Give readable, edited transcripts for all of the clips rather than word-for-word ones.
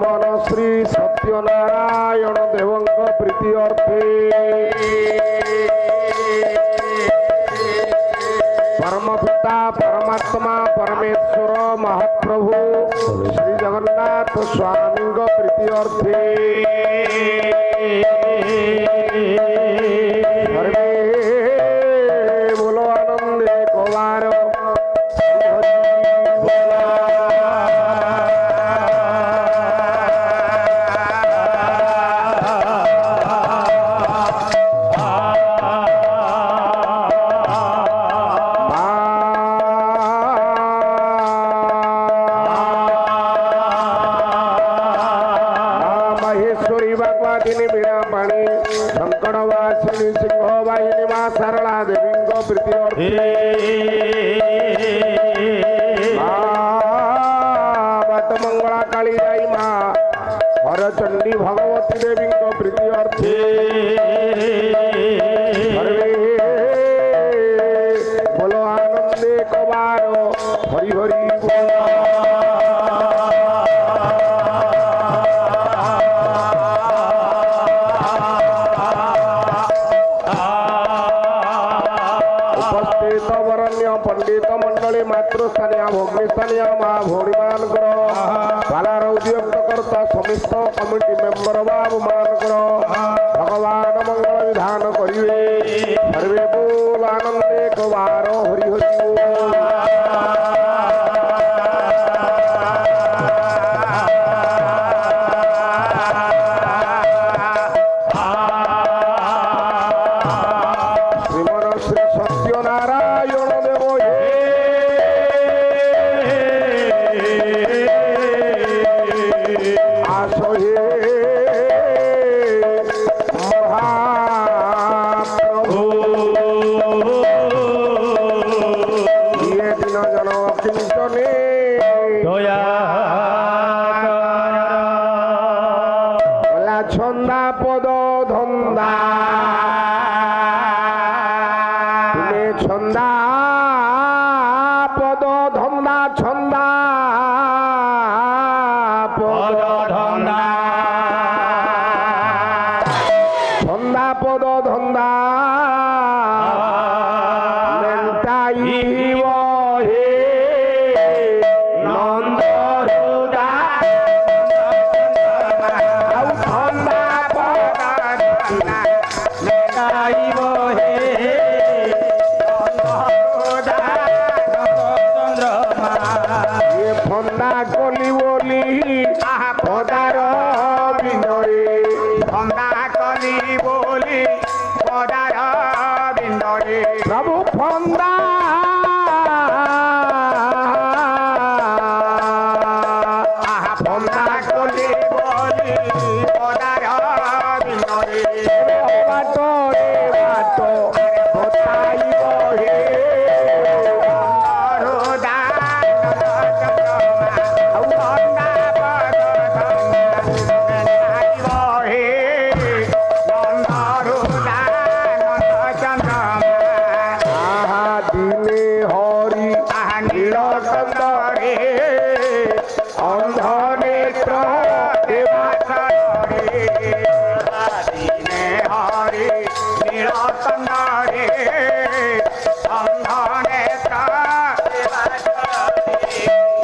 जीवन श्री सत्यनारायण देव प्रीति अर्थे परम पिता परमात्मा परमेश्वर महाप्रभु श्री जगन्नाथ स्वामी प्रीति अर्थे बोलो आनंद एक बार सरला देवी प्रीति बात मंगला काली जाई माँ हरचंडी भगवती देवी प्रीति अर्थे बोलो आनंदे कबार हरि हरि बोलो पंडित मंडली मातृस्थानीय भग्निस्थानीय माँ भौणी मानकर बालार उद्योग करता समस्त कमिटी मेंबर बाबू मानकर भगवान मंगल विधान करिवे सर्वे बोल आनंदे कबार हरि हरि श्रीमन श्री सत्यनारायण छंदा पद धंदा छंदा पद धंदा छंदा पद धंदा छंदा पद धंदा फंदा कली बोली पदार बिंदरे फंदा कली बोली पदार बिंदरे प्रभु फंदा फंदा कली बोली पदार बिंदरे बाटो रे बाटो बताई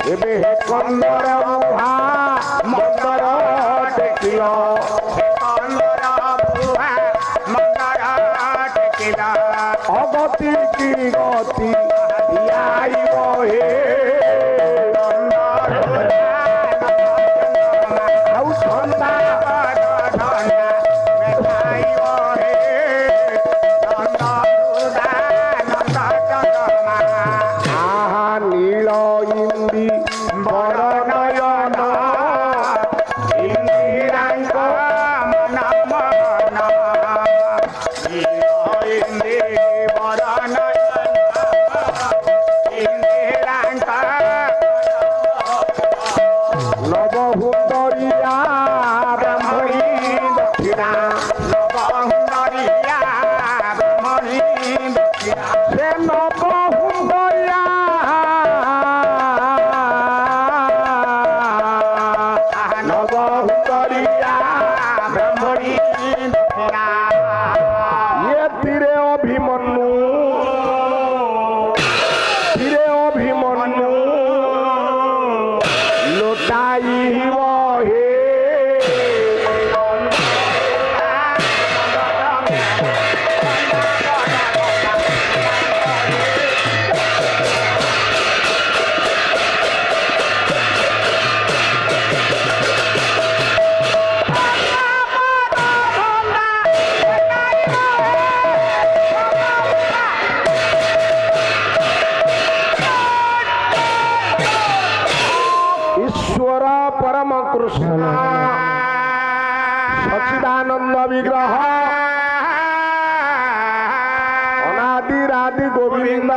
हे कंदर बुहा मंदर टेकिल कंदर बुहा मंदर टेकिल अगति की गति दियाइब हे नील इंदी बरनयन इंदिरांक मन मन नील इंदी बरनयन कृष्ण सच्चिदानंद विग्रह अनादि आदि गोविंद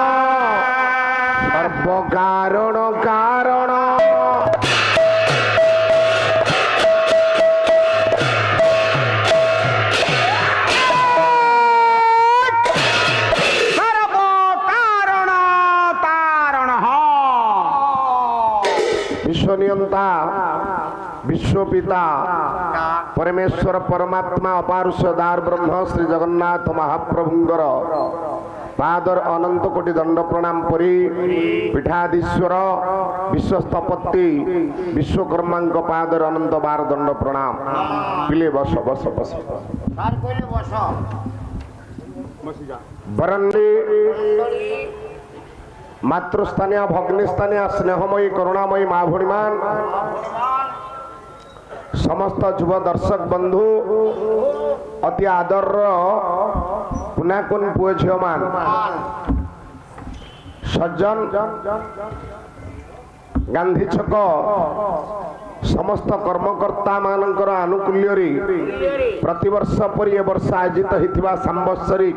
सर्व कारण कारण विश्वनियंता विश्वपिता परमेश्वर परमात्मा अपार सदार ब्रह्म श्री जगन्नाथ महाप्रभुंगर पादर अनंत कोटि दंड प्रणाम परी पीठाधीश्वर विश्वस्तपति विश्वकर्मा पादर अनंत बार दंड प्रणाम पिले बस बस बस बरंडी मातृस्थानीय भग्निस्थानीय स्नेहमयी करुणामयी माँ भणिमान समस्त युव दर्शक बंधु अति आदर पुनाकुन पुओ झील मान सज्जन गांधी छक समस्त कर्मकर्ता मानकर आनुकूल्य प्रतिवर्ष पर ए वर्ष आयोजित होता सांबत्सरी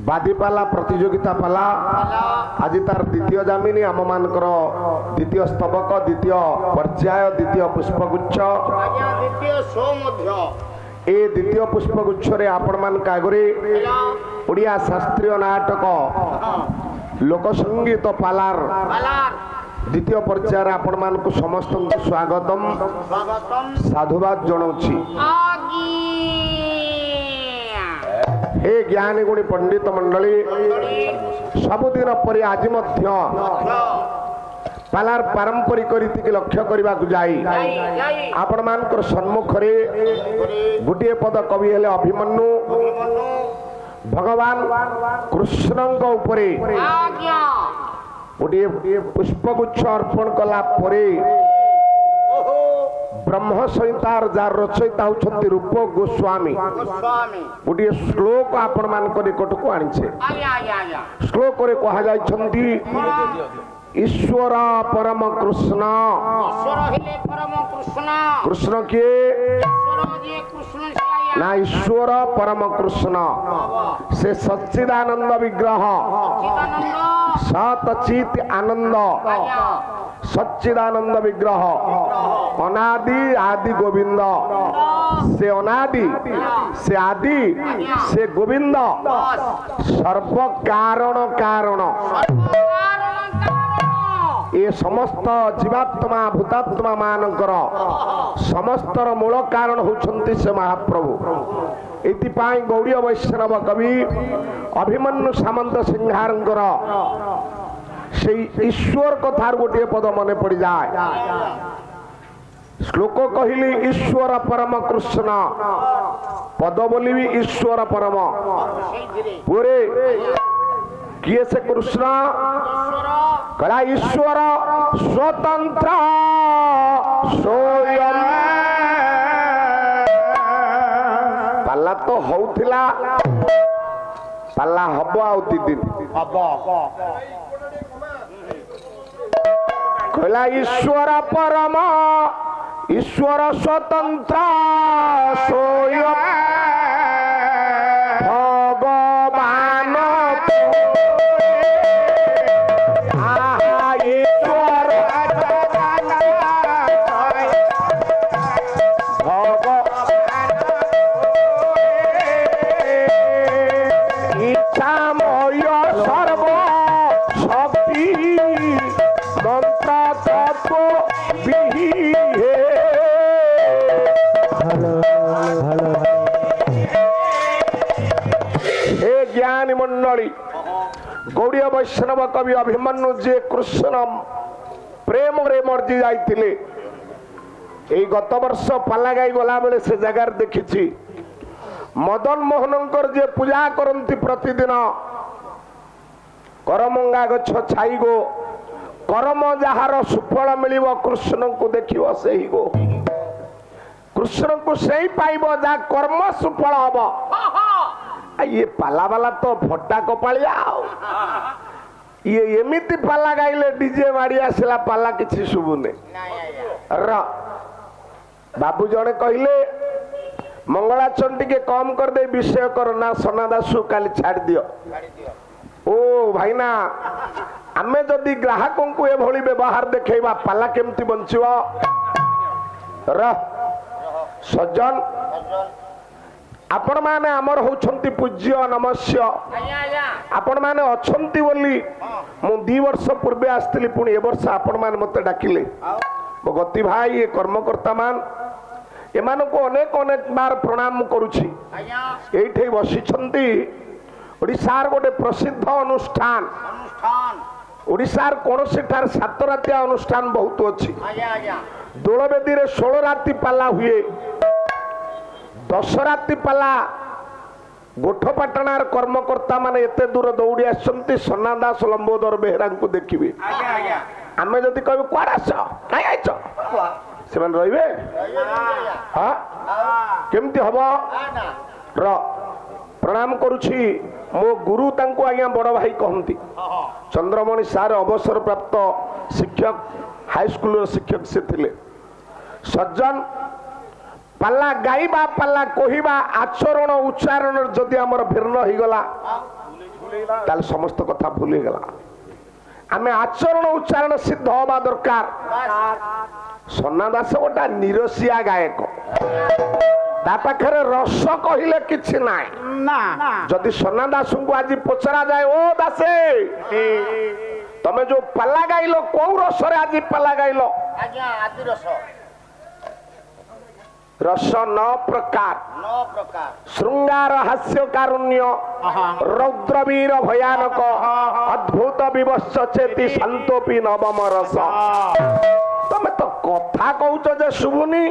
बादीपाला प्रतियोगिता पाला आज तार द्वितीय जामिनी आम मानकर द्वितीय स्तबक द्वितीय पर्याय द्वितीय पुष्पगुच्छ ए द्वितीय पुष्पगुच्छ रे आपण मान कागरे ओडिया शास्त्रीय नाटक लोकसंगीत पालार द्वितीय पर्याय आपण मान को समस्त स्वागतम साधुवाद जनाउछि। हे ज्ञानी गुणी पंडित मंडली सबुदिन पर आज पालार पारंपरिक रीति के लक्ष्य करने को जाई आपण मानकर सम्मुख गोटे पद कवि हेले अभिमन्यु भगवान कृष्ण उपरे गोटे पुष्पगुच्छ अर्पण कला परे ब्रह्म संहितार जार रचयिता होती रूप गोस्वामी गोटे श्लोक आपण मान निकट को आनी श्लोक कहा जाइछंती ईश्वर परम कृष्ण कृष्ण किए ना ईश्वर परम कृष्ण से सच्चिदानंद विग्रह सतचित आनंद सच्चिदानंद विग्रह अनादि आदि गोविंद से अनादि से आदि से गोविंद सर्व कारण कारण ये समस्त जीवात्मा भूतात्मा मानकर समस्तर मूल कारण होउछंती से महाप्रभु एतिपाई गौड़ीय वैष्णव कवि अभिमन्यु सामंत सिंहारंकर से ईश्वर कथार गोटे पद मने पड़ जाए श्लोक कहली ईश्वर परम कृष्ण पद बोली भी ईश्वर परम पूरे किए से कृष्ण कला ईश्वर स्वतंत्र स्वयं पाला तो होउथिला पाला हबो आउ 3 दिन हबो कला ईश्वर परम ईश्वर स्वतंत्र स्वयं भगवान मंडली गौड़ीय वैष्णव कवि अभिमन्यु जे कृष्ण प्रेम रे मर्जी जाइथिले एई गत वर्ष पालागाई गला बेले से जगार देखिछि मदन मोहनंकर जे पूजा करंती प्रतिदिन करमंगा गछ छाई गो कर्म जहार सुफल मिलिबो कृष्ण को देखिबो सेही गो कृष्ण को सेही पाइबो जा कर्म सुफल हबो ये पाला वाला तो फटा कपालिया ये एमिति पाला गाइले डीजे मारी आसला पाला किछि सुबुने बाबू जड़े कहले मंगलाचरण टिके कम कर दे विषय कर ना सोना दासु काली छाड़ दियो ओ भाईना आमे जदि ग्राहकों को ए भली व्यवहार देखैबा पाला केमती बंचिबो सज्जन आपण माने आमर होछंती पूज्य नमस्य आपण माने अछंती बोली मु 2 वर्ष पूर्वे आस्तिली पुणी ए वर्ष आपण माने मते डाकिले मो गति भाई ये कर्मकर्ता मान एमान को अनेक अनेक बार प्रणाम करुछि एठे बसिछंती ओडिसार गोटे प्रसिद्ध अनुष्ठान ओडिसार कोन सेठार 7 रातिया अनुष्ठान बहुत अछि दोलबेदी रे 16 राति पाला हुए 10 राति पाला गोठपाटणार कर्मकर्ता माने एते दूर दौड़ी आछंती सोना दास लंबोदर बेहरा को देखिबे आमे जदि कहबे क्वाडास काई आइछ से मन रहिबे हां केमती हबो र प्रणाम करुछि मो गुरु तांको आज्ञा बड़ भाई कहंती चंद्रमणि सार अवसर प्राप्त शिक्षक हाई स्कूल शिक्षक से थिले सज्जन पाला गाइबा पाला कहिबा आचरण उच्चारण जदि हमर भिन्न हो गला ताल समस्त कथा भूल गला आमे आचरण उच्चारण सिद्ध होबा दरकार सोना दास गोटा निरसिया गायक ता पाखरे रस कहिले किछि नाय ना जदि सोना दास को आज पचरा जाए ओ दासे तमे जो पाला गाइलो को रस रे आज पाला गाइलो आज्ञा आदि रस रस 9 प्रकार श्रृंगार हास्य कारुण्य रौद्रवीर भयानक अद्भुत विवश चेती शांतोपी नवम रस तमे तो कथा कहउछ जे सुबुनी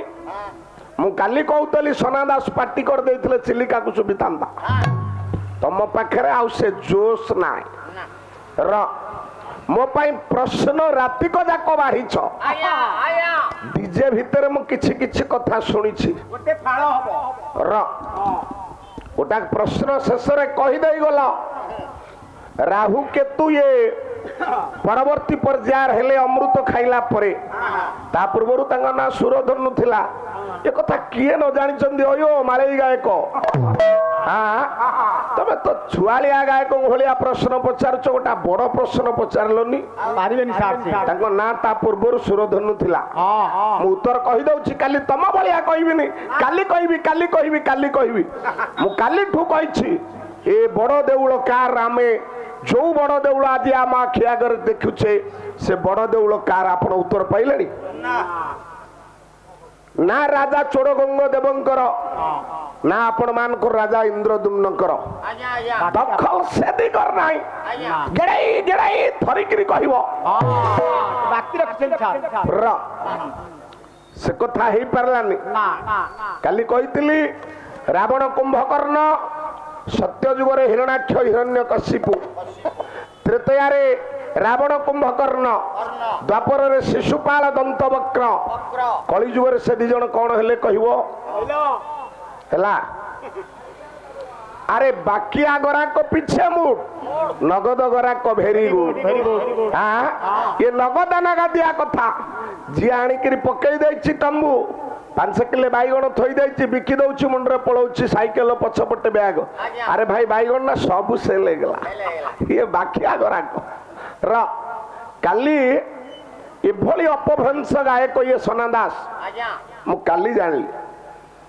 मु काली कहतली सोना दास पार्टी कर देथिले चिलिका को सुबितांता तम पाखरे आउ से जोश नाय र मो पाई प्रश्न राति को जाको बाहिछ आया आया डीजे भीतर मु किछि किछि कथा सुनिछि गोटे फाळ हबो र ओटा प्रश्न शेष रे कहि देई गला राहु केतु ये परवर्ती पर्यायर हेले अमृत खाइला परे ता पूर्वरु तांगा ना सुरधनु थिला ए कथा किए न जानि चंदी अयो माळेई गायक हां तमे तो छुआलिया गायक भलिया प्रश्न पचारछ गोटा बड़ प्रश्न पचारलनी पारिबेनी सार तांको ना ता पूर्वरु सुरधनु थिला हां मु उत्तर कहि दउछि काली तम भलिया कहिबिनी काली कहिबी मु काली ठु कहिछि ए बड़ देउळ कार आमे जो बड़ देउळ आज आम आखि आगर देखुचे से बड़ देउळ कार आपण उत्तर पाइलेनी ना राजा चोरगंग देवंकर ना आपण मान को राजा इंद्रदुम्नकर दखल सेदी कर नाही गेड़ाई थरी करी कहबो बाकी रखछन छार से कथा हे परलानी काली कहितली रावण कुंभकर्ण सत्य जुग रे हिरण्याक्ष हिरण्यकशिपु त्रेतया रे रावण कुंभकर्ण द्वापर रे शिशुपाल दंतवक्र कली जुग रे से दिजन कोन हेले कहिवो हला अरे बाकिया गरा को पीछे मुड़ नगद गरा को भेरी गुड हां ये नगद नगा दिया कथा जी आनी करी पकई दैछि तंबू 5 किलो बैगण थई दैछि बिकी दउछि मुंडरे पळौछि साइकेल पछपटे बैग अरे भाई बैगण ना सब से ले गेला ये बाकिया गरा को र काली ए भली अपभ्रंश गायक ये सोना दास मु काली जानली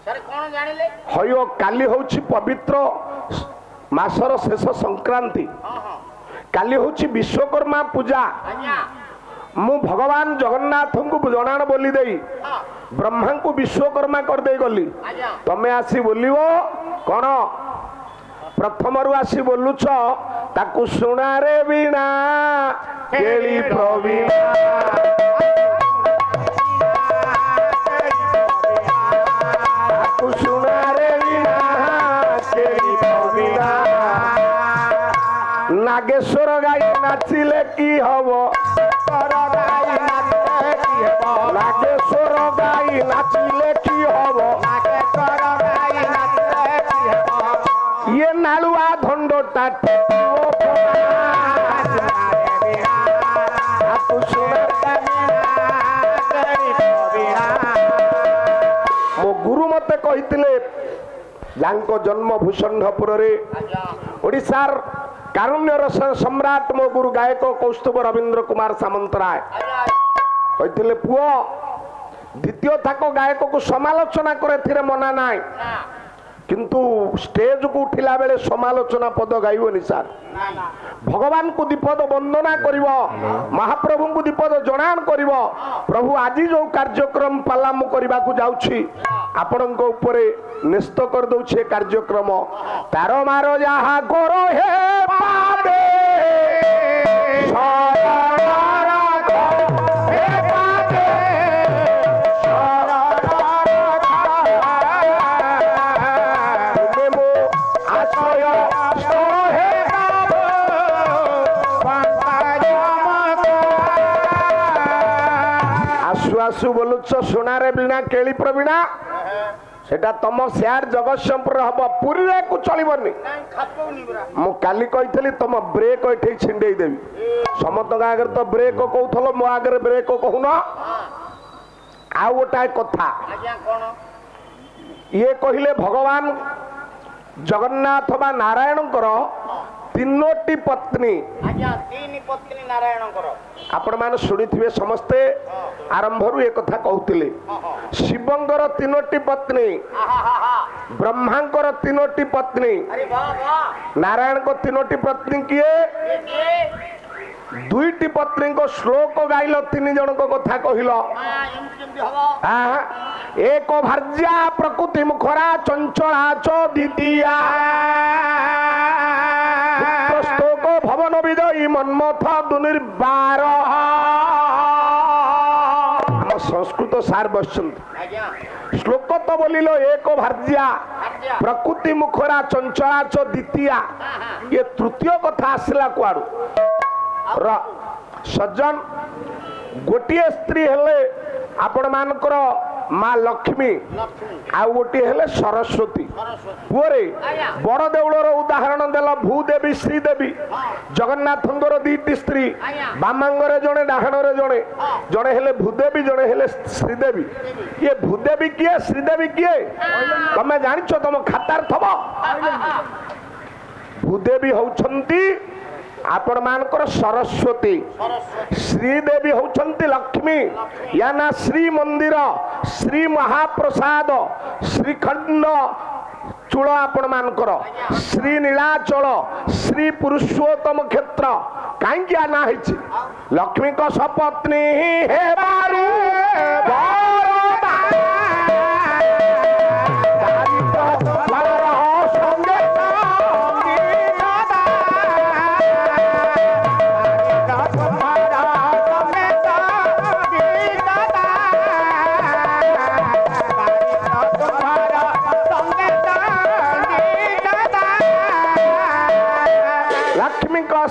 सर कोन जानिले हयो काली होछि पवित्र मासर शेष संक्रांति काली होछि विश्वकर्मा पूजा मु भगवान जगन्नाथ को जनाण बोली देई ब्रह्मा को विश्वकर्मा कर दे गली तमे आसी बोलिवो कोन प्रथम रु आसी बोलुछ ताकू सुना रे बीणा केली प्रवीणा ताकू सुना रे बीणा केली प्रवीणा नागेश्वर गाई नाचिले की हबो नागेश्वर गाई नाचिले की हबो ये नालुआ धंडोटा जन्म भूषण्डपुर ओडिशार कारुण्य रस सम्राट मो गुरु गायक कौस्तुभ रवींद्र कुमार सामंतराय कहते पुओ द्वितीय थाक गायक को समालोचना करे मना नाई किंतु स्टेज को उठिला बेले समालोचना पद गाइबनी सार भगवान को दीपद वंदना करिव महाप्रभु को दीपद जणान करिव प्रभु आज जो कार्यक्रम पाला मु करबा को जाउछि आपन को ऊपरे निस्त कर दउछि कार्यक्रम तारो मारो जहा करो हे पादे आसु बोलुच सोनारे बिना केली प्रवीणा सेटा तम सियार जगतसिंहपुर हम पुरी को चलबनी मु काली कही तुम ब्रेक ये छिंडे देवी समस्त आगे तो ब्रेक कहूल मो आगे ब्रेक कहून आ गोटाए कथा ये कहले भगवान जगन्नाथ बा नारायण तीनोटी पत्नी नारायण आपण मान शुणी समस्ते आरंभ ये कथा कहते शिवंकर तीनोटी पत्नी ब्रह्मांकर तीनोटी पत्नी नारायण को तीनोटी पत्नी किए दुईटी पत्नी को श्लोक गाइल तीन जन को कथा कहल एक भार्या प्रकृति मुखरा चंचला च द्वितीया भवन विदयी मन्मथ दुर्निर्बार संस्कृत सार बसंत श्लोक तो बोलिल एक भार्या प्रकृति मुखरा चंचला च द्वितीया ये तृतीय कथा आसला कुआडू सज्जन गोटे स्त्री हेले आपण मानकर माँ लक्ष्मी आ गोटे हेले सरस्वती पुरे बड़ देउलर उदाहरण देल भूदेवी श्रीदेवी जगन्नाथ दीटी स्त्री बामांगरे जड़े डाहणरे जड़े जड़े हेले भूदेवी जड़े हेले श्रीदेवी ये भूदेवी किए श्रीदेवी किए तमे जानिछ तुम खातार थब भूदेवी होउछंती आपण मानकर सरस्वती श्रीदेवी होउछंती लक्ष्मी या ना श्री मंदिर श्री महाप्रसाद श्रीखंड चूल आपण मानकर श्री नीलाचल श्री पुरुषोत्तम क्षेत्र कहीं ना है लक्ष्मी को सपत्नी हेबारू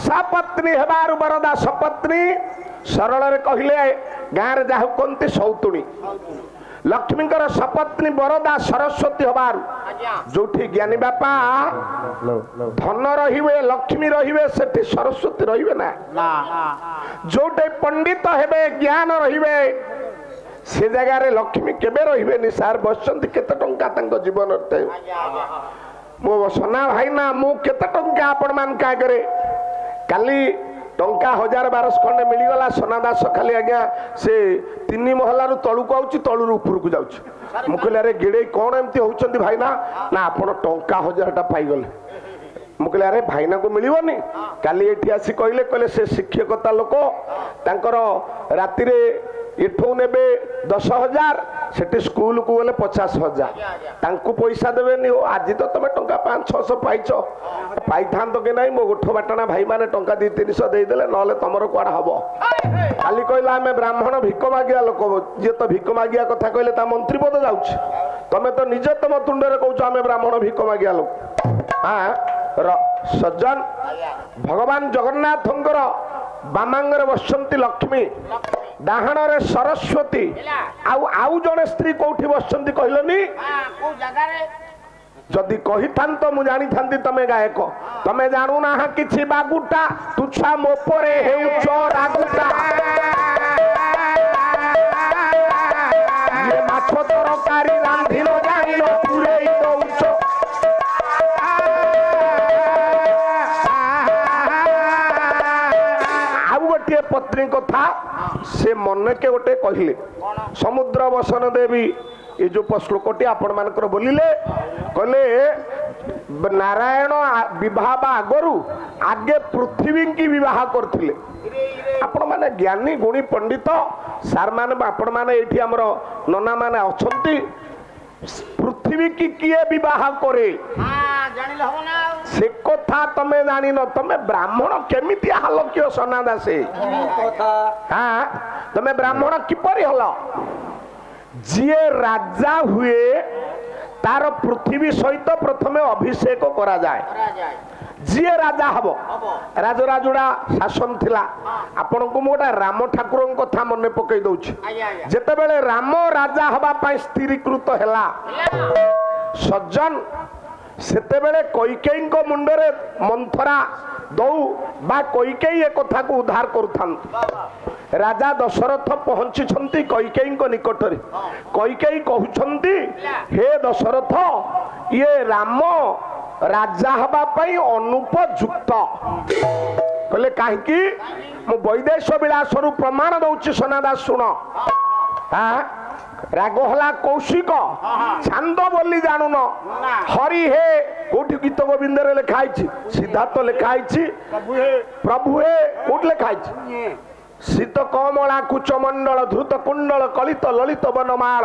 सपत्नी हेबारु बरदा सपत्नी सरल रे कहले गाँव रे जाहु कोनती सौतुणी लक्ष्मी सपत्नी बरदा सरस्वती हबारु जोठी ज्ञानी बापा धन रहिबे लक्ष्मी रहिबे सेठी सरस्वती रहिबे ना जोटे पंडित हेबे ज्ञान रहिबे से जगह रे लक्ष्मी केबे रहिबे नि सार बसंती केते टंका तांको जीवन रे मो सोना भाई ना मु केते टंका आपण मान का करे काली टंका 1000-1200 खंडे मिलगला सोनादास खाली आज्ञा से 3 महला तलू को आउची तलू ऊपर को जाउची मु कहले अरे गिड़े कौन एमती होउचंदी भाईना ना आपण टंका 1000 टा पाई गले मु कहले अरे भाईना को मिलिबनी काली एठी आसी कहले कहले से शिक्षकता लोक तांकर राति रे एठो नेबे 10,000 सेठी स्कूल को गले 50,000 तांको पैसा देबेनी हो आज तो तमे टंका 500-600 पाइछो पाई थांतो के नाही मो गोठ बाटना भाई माने टंका 200-300 देई देले नले तमरो कोडा हबो काली कहला हमें ब्राह्मण भिक मागिया लोक जे तो भिक मागिया कथा कहले ता मंत्री पद जाउछ तमे तो निजे तम तुंडरे कहउछ हमें ब्राह्मण भिक मागिया लोक हां सज्जन भगवान जगन्नाथंकर बामांगरे बसंती लक्ष्मी डाहणरे सरस्वती आउ जने स्त्री कोठी बसंती कहलनी जदि कही थांत मु जानी थांती तमे गायक तमे जानू ना किछि बागुटा तुछा मोपरे हेउछ रागुटा ये माछ तरकारी रांधिलो जानिलो पुरेई दउछ ଗୋଟିଏ ପତ୍ନୀ କଥା ସେ ମନେକେ ଗୋଟେ କହିଲେ ସମୁଦ୍ର ବସନ ଦେବୀ ଏ ଯୋଉ ଶ୍ଲୋକଟି ଆପଣ ମାନଙ୍କର ବୋଲିଲେ କହିଲେ ନାରାୟଣ ବିବାହ ଆଗରୁ ଆଗେ ପୃଥିବୀ କି ବିବାହ କରିଥିଲେ। ଆପଣ ମାନେ ଜ୍ଞାନୀ ଗୁଣୀ ପଣ୍ଡିତ ସାର୍ ମାନେ ଆପଣ ମାନେ ଏଇଠି ଆମର ନନା ମାନେ ଅଛନ୍ତି ପୃଥିବୀ କି କିଏ ବିବାହ କରେ ସେ କଥା ତମେ ଜାଣିନ ତମେ ବ୍ରାହ୍ମଣ କେମିତି ହଲ କିଏ ସନା ଦାସେ ତମେ ବ୍ରାହ୍ମଣ କିପରି ହଲ ଯିଏ ରାଜା ହୁଏ तार पृथ्वी सहित प्रथमे अभिषेक करा जाए जी राजा हम राजराजुड़ा शासन थिला आपण को मोटा राम ठाकुर कथा मन पकई दउछि जेते बेले राम राजा हबा पई स्थिरीकृत हैला सज्जन सेते बेले कैकेयी को मुंडरे मंथरा दौ बा कैकेयी ए कथा को उद्धार करूथान राजा दशरथ पहुंची कैकेयी को निकट रे कैकेयी कहउछंती हे दशरथ ये राम राजा हबा पई अनुपयुक्त कहले काहे की मु वैदेश विलास रु प्रमाण दउछि सनादास सुन राग हला कौशिक छांद बोली जानून हरि हे कोठी गीत गोविंद रे लिखाई सिद्धार्थ लिखाई प्रभु हे कोठ लिखाई शीत कमला कुचमंडल धृत कुंडल कलित ललित बनमाल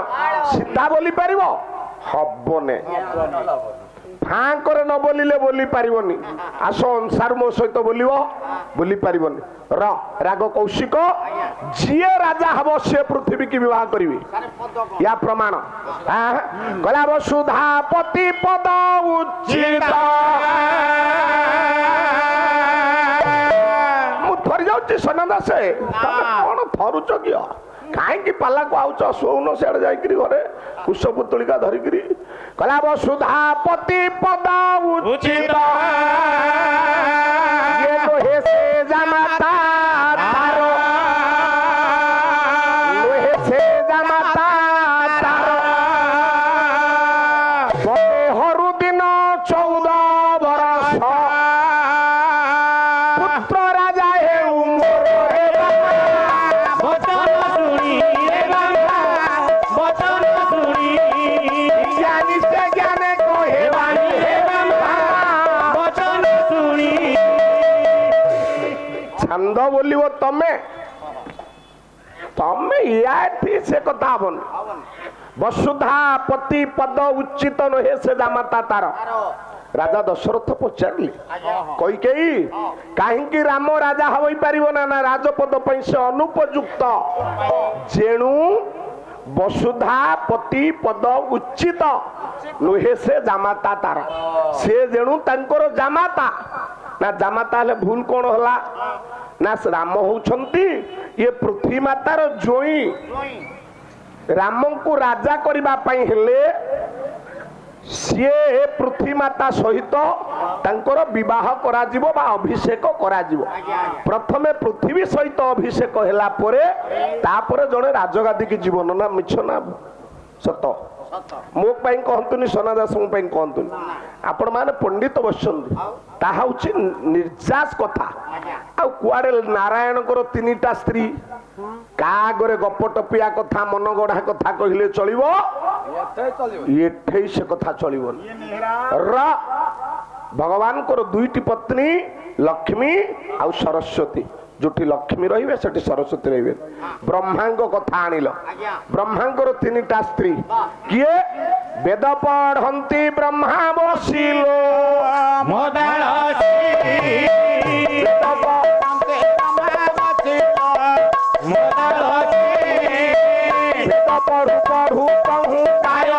सीधा बोली पार हबने फांकर न बोलिले बोली पारिबनी आस अनुसार मो सहित बोली पारिबनी राग कौशिक जीए राजा हब से पृथ्वी की विवाह करिवे या प्रमाण गला वसुधापति पद उचित मु थरी जाउची सनंदा से कोन थरुच कियो कहीं पाला को आउच शोन सियाड़े जाइकरी घरे कुश पुतुलिका धरिकरी कला वसुधापति पद उचित ये तो हे से जमाता तारो लोहे से जमाता तारो बे हरु दिन 14 बरस पुत्र राजा हे उमर छंद बोलिव तमे तमे याठी से कथा हबन वसुधा पति पद उचित नहे से जामाता तार राजा दशरथ पचारले कैकेयी काहेकि राम राजा हबई पारिबो ना राजपद पई से अनुपयुक्त जेणु वसुधा पति पद उचित नुहे से जामाता तार से जेणु तांकर जामाता ना जामाता ले भूल कौन होला ना राम होउछंती ये पृथ्वी मातार जोई राम को राजा करबा पई हेले सीए पृथ्वी माता सहित तांकर विवाह करा जिवो बा अभिषेक करा जिवो प्रथमे पृथ्वी सहित अभिषेक हैला परे तापरे जणे राजगादी की जीवन ना मिछ ना सत मो पाई कहतुनी सनादास मो पाई कहतुनी आपण माने पंडित बसछन ताहा होची निर्जास कथा आ कुआडे नारायण को तीनटा स्त्री कागरे गप टपिया कथा मन गढ़ा कथा कहिले चलिबो एठै से कथा चलिबो र भगवान को दुईटी पत्नी लक्ष्मी आ सरस्वती जोटी लक्ष्मी रहिबे सेठी सरस्वती रहिबे ब्रह्मांग कथा आनिलो ब्रह्मांगर तीनटा स्त्री किए वेद पढ़ंती ब्रह्मा बसिलो वेद पढ़ंती ब्रह्मा बसिलो वेद पढ़ु पढ़ु कहूं काय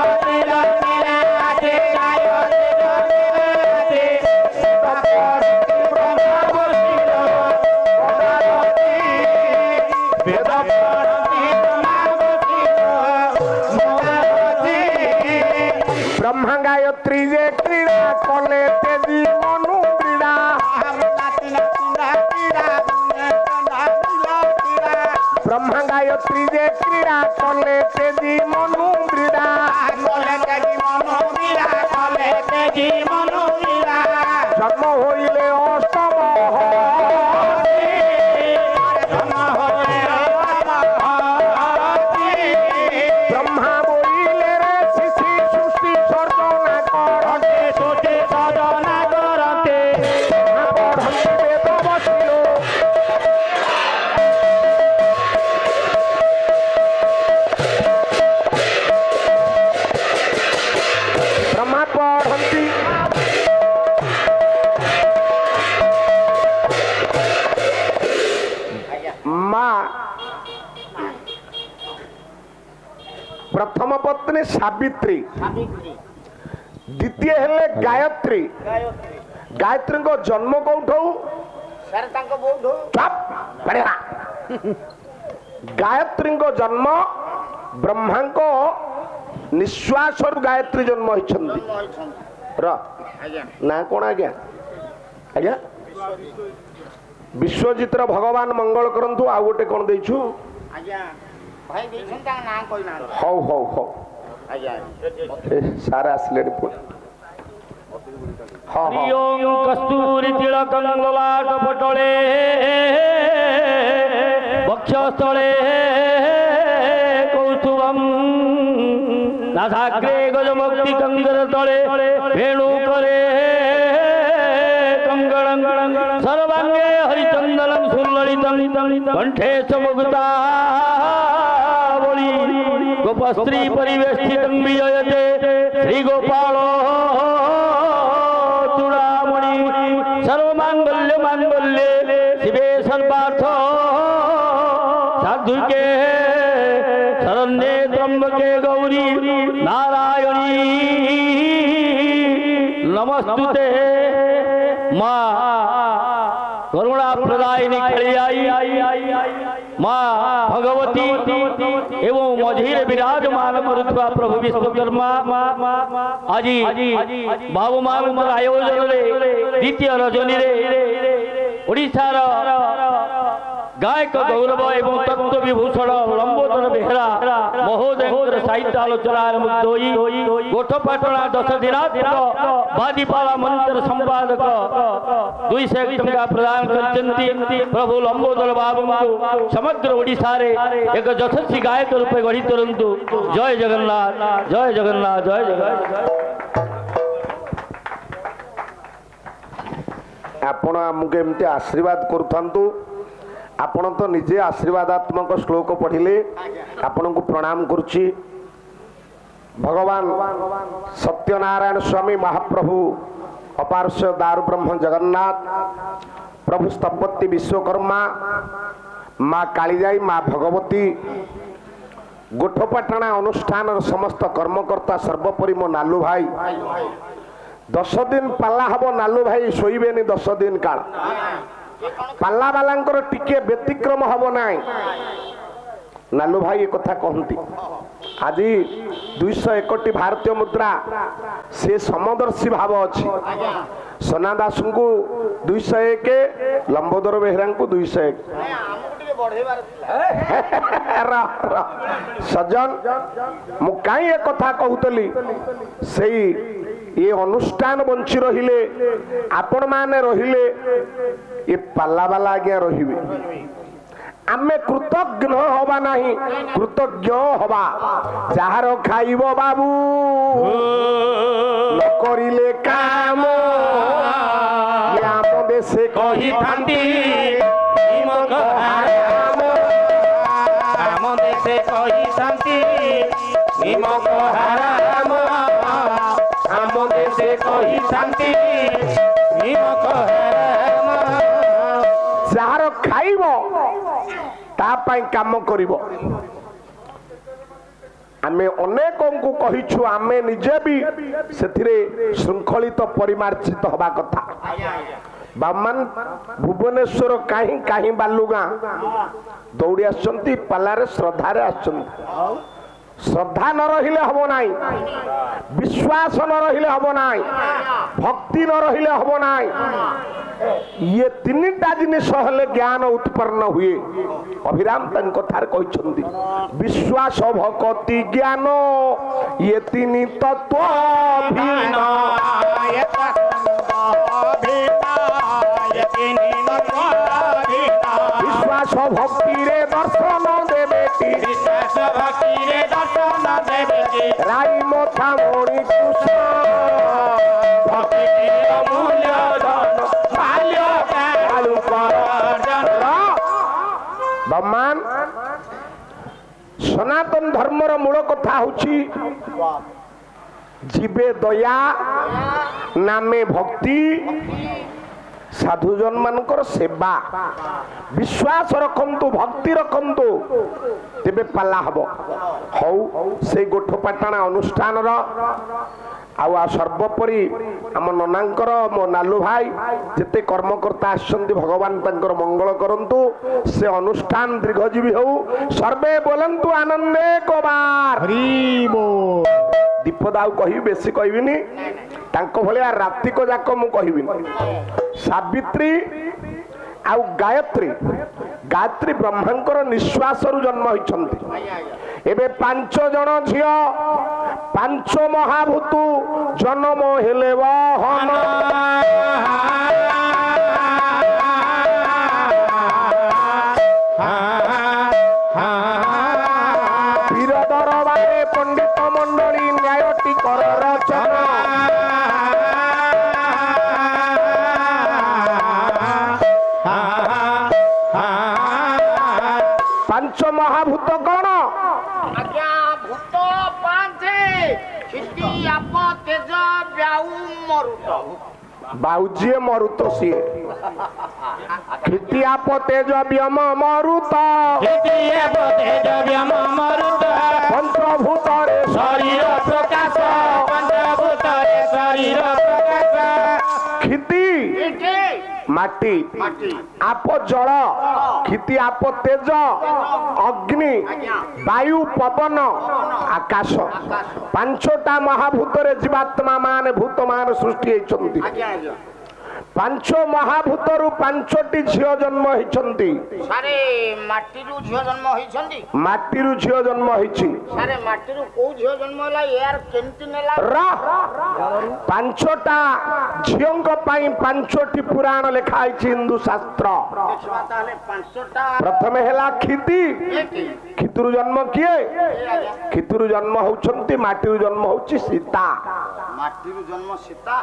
ब्रह्मा गायत्री जे क्रीड़ा कले तेजी मनु क्रीड़ा ମା ପ୍ରଥମ ପତ୍ନୀ ସାବିତ୍ରୀ, ସାବିତ୍ରୀ ଦ୍ୱିତୀୟ ହେଲେ ଗାୟତ୍ରୀ। ଗାୟତ୍ରୀ ଗାୟତ୍ରୀଙ୍କ ଜନ୍ମ କୋଉଠୁ? ସାର୍ ତାଙ୍କ ବୋଉଠୁ ଗାୟତ୍ରୀଙ୍କ ଜନ୍ମ ବ୍ରହ୍ମାଙ୍କ ନିଶ୍ୱାସରୁ ଗାୟତ୍ରୀ ଜନ୍ମ ହୋଇଛନ୍ତି। ଜନ୍ମ ହୋଇଛନ୍ତି। ର ଆଜ୍ଞା ନା କଣ ଆଜ୍ଞା? ଆଜ୍ଞା ବିଶ୍ୱଜିତ୍ର ଭଗବାନ ମଙ୍ଗଳ କରନ୍ତୁ। ଆଉ ଗୋଟେ କଣ ଦେଇଛୁ? ଆଜ୍ଞା ଭାଇ ଦେଇଛନ୍ତି ତାଙ୍କ ନାଁ କହିନାହାନ୍ତି। ହଉ ହଉ ହଉ ଆଜ୍ଞା ସାର୍ ଆସିଲେଣି ପୁଣି। ହଁ ହଁ ଓଁ କସ୍ତୁରୀ ତିଳକଂ ଲଲାଟ ପଟଳେ ବକ୍ଷସ୍ଥଳେ କୌସୁଭଂ ନାସାଗ୍ରେ ଗଜମକ୍ତି କଙ୍ଗର ତଳେ ଭେଣୁ করে কঙ্গড়ং সর্বাঙ্গে হরিচন্দনং সুললিতং কণ্ঠে সমুক্তা বলি গোপস্ত্রী পরিবেষ্টিতং বিজয়তে শ্রী গোপাল চূড়ামণি সর্বমাঙ্গল্য মাঙ্গল্যে শিবে সর্বার্থ সাধুকে শরণ্যে ত্রম্বকে গৌরী নারায়ণী নমস্তুতে মা করুণা প্রদায়িনী কালিয়াই মা ভগবতী এবং মঝিরে বিরাজমান করুথিবা প্রভু বিশ্বকর্মা আজি বাবু মাঙ্কর আয়োজনে দ্বিতীয় রজনীরে ওড়িশার গায়ক গৌরব এবং তত্ত্ব বিভূষণ লম্বোদর বেহেরা মহোদয়ଙ୍କର সাহিত্য আলোচনার মুগ্ধ ହୋଇ ଗୋଠପାଟଣା 10 ଦିନାତ୍ମକ ବାଦିପାଲା ମନ୍ଦିର ସମ୍ପାଦକ 200 ଟଙ୍କା ପ୍ରଦାନ କରିଛନ୍ତି। ପ୍ରଭୁ ଲମ୍ಬೋଦର ବାବୁଙ୍କୁ ସମଗ୍ର ଓଡ଼ିଶାରେ ଏକ ଯଶସ୍ୱୀ ଗାୟକ ରୂପେ ଗଢ଼ି ତୋଳନ୍ତୁ। ଜୟ ଜଗନ୍ନାଥ, ଜୟ ଜଗନ୍ନାଥ, ଜୟ ଜଗନ୍ନାଥ। ଆପଣ ଆମକୁ ଏମିତି ଆଶୀର୍ବାଦ କରୁଥାନ୍ତୁ। ଆପଣ ତ ନିଜେ ଆଶୀର୍ବାଦାତ୍ମକ ଶ୍ଲୋକ ପଢ଼ିଲେ, ଆପଣଙ୍କୁ ପ୍ରଣାମ କରୁଛି। ଭଗବାନ ସତ୍ୟନାରାୟଣ ସ୍ୱାମୀ ମହାପ୍ରଭୁ ଅପାର୍ଶ୍ୟ ଦାରୁ ବ୍ରହ୍ମ ଜଗନ୍ନାଥ, ପ୍ରଭୁ ସ୍ଥପତି ବିଶ୍ୱକର୍ମା, ମା କାଳିଜାଇ, ମା ଭଗବତୀ, ଗୋଠପାଟଣା ଅନୁଷ୍ଠାନର ସମସ୍ତ କର୍ମକର୍ତ୍ତା, ସର୍ବୋପରି ମୋ ନାଲୁ ଭାଇ। 10 ଦିନ ପାଲା ହବ, ନାଲୁ ଭାଇ ଶୋଇବେନି 10 ଦିନ କାଳ। ପାଲା ବାଲାଙ୍କର ଟିକେ ବ୍ୟତିକ୍ରମ ହବ ନାହିଁ। ନାଲୁ ଭାଇ ଏ କଥା କହନ୍ତି। ଆଜି 201ଟି ଭାରତୀୟ ମୁଦ୍ରା, ସେ ସମଦର୍ଶୀ ଭାବ ଅଛି। ସନା ଦାସଙ୍କୁ 201, ଲମ୍ବୋଦର ବେହେରାଙ୍କୁ 201। ଆମକୁ ଟିକେ ବଢେଇବାର ଥିଲା। ସଜନ, ମୁଁ କାହିଁ ଏ କଥା କହୁଥିଲି, ସେଇ ଏ ଅନୁଷ୍ଠାନ ବଞ୍ଚି ରହିଲେ, ଆପଣ ମାନେ ରହିଲେ, ଏ ପାଲାବାଲା ଆଜ୍ଞା ରହିବେ। ଆମେ କୃତଜ୍ଞ ହବା ନାହିଁ, କୃତଜ୍ଞ ହବା। ଯାହାର ଖାଇବ ବାବୁ ନ କରିଲେ କାମ, ଆମ ଦେଶେ କହିଥାନ୍ତି ଆମ ଦେଶେ କହିଥାନ୍ତି ନିମକ ହାରାମ, ଆମ ଦେଶେ କହିଥାନ୍ତି ନିମକ ହାରାମ। ଯାହାର ଖାଇବ ତା ପାଇଁ କାମ କରିବ। ଆମେ ଅନେକଙ୍କୁ କହିଛୁ, ଆମେ ନିଜେ ବି ସେଥିରେ ଶୃଙ୍ଖଳିତ ପରିମାର୍ଜିତ ହେବା କଥା। ବାମାନ ଭୁବନେଶ୍ୱର କାହିଁ କାହିଁ ବାଲୁଗାଁ ଦୌଡ଼ି ଆସିଛନ୍ତି, ପାଲାରେ ଶ୍ରଦ୍ଧାରେ ଆସିଛନ୍ତି। ଶ୍ରଦ୍ଧା ନ ରହିଲେ ହବ ନାହିଁ, ବିଶ୍ୱାସ ନ ରହିଲେ ହବ ନାହିଁ, ଭକ୍ତି ନ ରହିଲେ ହବ ନାହିଁ। ଇଏ ତିନିଟା ଜିନିଷ ହେଲେ ଜ୍ଞାନ ଉତ୍ପନ୍ନ ହୁଏ। ଅଭିରାମ ତାଙ୍କ କଥାରେ କହିଛନ୍ତି, ବିଶ୍ୱାସ, ଭକ୍ତି, ଜ୍ଞାନ, ଇଏ ତିନି ତତ୍ତ୍ୱ ଭିନ୍ନ। ବିଶ୍ୱାସ ଭକ୍ତିରେ ଦର୍ଶନ ଦେବେ, ରାଇ ମଥା ମଣି କୃଷ୍ଣ, ଭଗବାନ ସନାତନ ଧର୍ମର ମୂଳ କଥା ହଉଛି ଜୀବେ ଦୟା, ନାମେ ଭକ୍ତି, ସାଧୁଜନ ମାନଙ୍କର ସେବା ବିଶ୍ୱାସ ରଖନ୍ତୁ, ଭକ୍ତି ରଖନ୍ତୁ, ତେବେ ପାଲା ହବ। ହଉ ସେଇ ଗୋଠପାଟଣା ଅନୁଷ୍ଠାନର ଆଉ ସର୍ବୋପରି ଆମ ନନାଙ୍କର, ମୋ ନାଲୁ ଭାଇ ଯେତେ କର୍ମକର୍ତ୍ତା ଆସିଛନ୍ତି, ଭଗବାନ ତାଙ୍କର ମଙ୍ଗଳ କରନ୍ତୁ। ସେ ଅନୁଷ୍ଠାନ ଦୀର୍ଘଜୀବୀ ହଉ। ସର୍ବେ ବୋଲନ୍ତୁ ଆନନ୍ଦେ କୋବାର। ଦୀପଦା ଆଉ କହିବି, ବେଶୀ କହିବିନି। ତାଙ୍କ ଭଳିଆ ରାତିକ ଯାକ ମୁଁ କହିବିନି। ସାବିତ୍ରୀ ଆଉ ଗାୟତ୍ରୀ, ଗାୟତ୍ରୀ ବ୍ରହ୍ମାଙ୍କର ନିଶ୍ୱାସରୁ ଜନ୍ମ ହୋଇଛନ୍ତି। ଏବେ 5 ଜଣ ଝିଅ, 5 ମହାଭୂତୁ ଜନ୍ମ ହେଲେ ବହନ। ବୀର ଦରବାରେ ପଣ୍ଡିତ ମଣ୍ଡଳୀ ନ୍ୟାୟଟି କର ରଚନା। 5 ମହାଭୂତ କଣ? ଆଜ୍ଞା ଭୂତ 5 କ୍ଷିତି ଆପ ତେଜ ବ୍ୟାଉ ମରୁତ। ବାଉଜିଏ ମରୁତ ସିଏ। କ୍ଷିତି ଆପ ତେଜ ବ୍ୟମ ମରୁତ। ପଞ୍ଚଭୂତରେ ଶରୀର ପ୍ରକାଶ। କ୍ଷିତି ମାଟି, ଆପ ଜଳ, କ୍ଷିତି ଆପ ତେଜ ଅଗ୍ନି, ବାୟୁ ପବନ, ଆକାଶ। 5ଟା ମହାଭୂତରେ ଜୀବାତ୍ମା ମାନେ, ଭୂତ ମାନେ ସୃଷ୍ଟି ହେଇଛନ୍ତି। 5 ମହାଭୂତରୁ 5ଟି ଝିଅ ଜନ୍ମ ହେଇଛନ୍ତି। ସାରେ ମାଟିରୁ ଝିଅ ଜନ୍ମ ହେଇଛନ୍ତି। ମାଟିରୁ ଝିଅ ଜନ୍ମ ହେଇଛି। ସାରେ ମାଟିରୁ କୋଉ ଝିଅ ଜନ୍ମ ହେଲା? ଏୟାର କେମିତି ନେଲା? 5ଟା ଝିଅଙ୍କ ପାଇଁ 5ଟି ପୁରାଣ ଲେଖା ହେଇଛି ହିନ୍ଦୁ ଶାସ୍ତ୍ର। ଦେଖିବା ତାହେଲେ 5ଟା। ପ୍ରଥମେ ହେଲା କ୍ଷିତି। କ୍ଷିତିରୁ ଜନ୍ମ କିଏ? କ୍ଷିତିରୁ ଜନ୍ମ ହଉଛନ୍ତି, ମାଟିରୁ ଜନ୍ମ ହଉଛି ସୀତା। ମାଟିରୁ ଜନ୍ମ ସୀତା?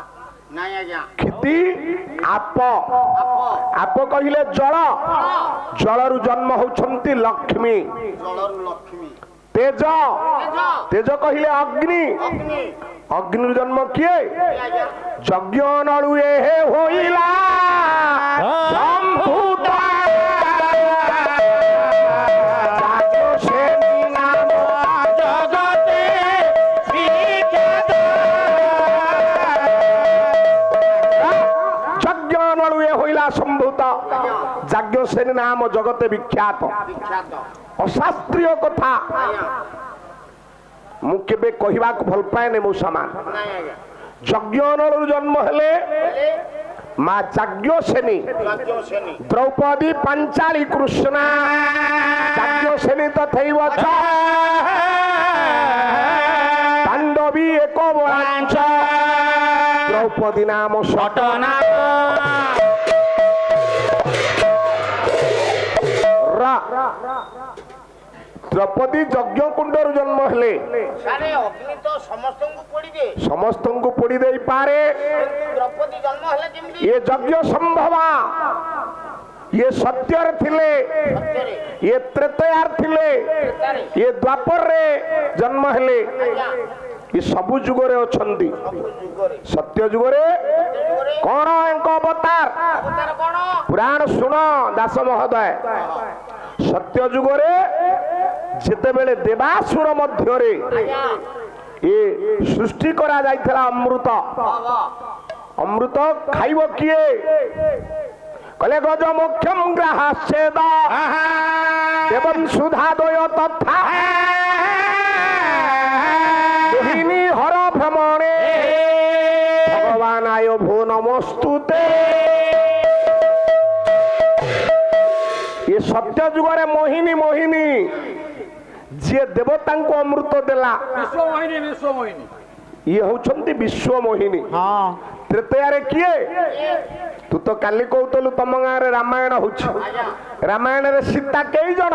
ନାଇଁ ଆଜ୍ଞା। କ୍ଷିତି ଆପ, ଆପ କହିଲେ ଜଳ, ଜଳରୁ ଜନ୍ମ ହଉଛନ୍ତି ଲକ୍ଷ୍ମୀ। ଜଳରୁ ଲକ୍ଷ୍ମୀ। ତେଜ, ତେଜ କହିଲେ ଅଗ୍ନି, ଅଗ୍ନିରୁ ଜନ୍ମ କିଏ? ଯଜ୍ଞ ନଳୁ ଏ ହୋଇଲା ସମ୍ଭୂତା। সম্ভূত যাজ্ঞ শ্রেণী নাম জগতে বিখ্যাত। অশাস্ত্রীয় কথা ମୁଁ କେବେ କହିବାକୁ ଭଲ ପାଏନି ମୋ ସମାନ। ଯଜ୍ଞ ନଳରୁ ଜନ୍ମ ହେଲେ ମା ଯାଜ୍ଞସେନୀ, ଦ୍ରୌପଦୀ, ପାଞ୍ଚାଳୀ, କୃଷ୍ଣା। ଯାଜ୍ଞସେନୀ ତଥୈବ ଛ ପାଣ୍ଡବୀ ଏକ ବଳାଞ୍ଚ। ଦ୍ରୌପଦୀ ନାମ ଷଟନା। ଦ୍ରୌପଦୀ ଯଜ୍ଞ କୁଣ୍ଡରୁ ଜନ୍ମ ହେଲେ। ସମସ୍ତଙ୍କୁ ପୋଡ଼ି ଦେଇପାରେ। ଇଏ ଯଜ୍ଞ ସମ୍ଭବା। ଇଏ ସତ୍ୟରେ ଥିଲେ, ଇଏ ତ୍ରେତୟାର ଥିଲେ, ଇଏ ଦ୍ୱାପରରେ ଜନ୍ମ ହେଲେ। ଏ ସବୁ ଯୁଗରେ ଅଛନ୍ତି। ସତ୍ୟ ଯୁଗରେ କଣ ଏକ ଅବତାର? ପୁରାଣ ଶୁଣ ଦାସ ମହୋଦୟ। ସତ୍ୟ ଯୁଗରେ ଯେତେବେଳେ ଦେବାସୁର ମଧ୍ୟରେ ଏ ସୃଷ୍ଟି କରାଯାଇଥିଲା ଅମୃତ, ଅମୃତ ଖାଇବ କିଏ? କହିଲେ ଗଜ ମୋକ୍ଷମ ଗ୍ରାହାଶ୍ଚେଦ ଏବଂ ସୁଧାଦୟ ତଥା ମୋହିନୀ ହର ଭ୍ରମଣେ ଭଗବାନ ଆୟ ଭୋ ନମସ୍ତୁତେ। ଏ ସତ୍ୟ ଯୁଗରେ ମୋହିନୀ, ମୋହିନୀ ଯିଏ ଦେବତାଙ୍କୁ ଅମୃତ ଦେଲା, ଇଏ ହଉଛନ୍ତି ବିଶ୍ୱ ମୋହିନୀ। ତ୍ରେତୟାରେ କିଏ? ତୁ ତ କାଲି କହୁଥିଲୁ ତମ ଗାଁରେ ରାମାୟଣ ହଉଛି। ରାମାୟଣରେ ସୀତା କେଇ ଜଣ?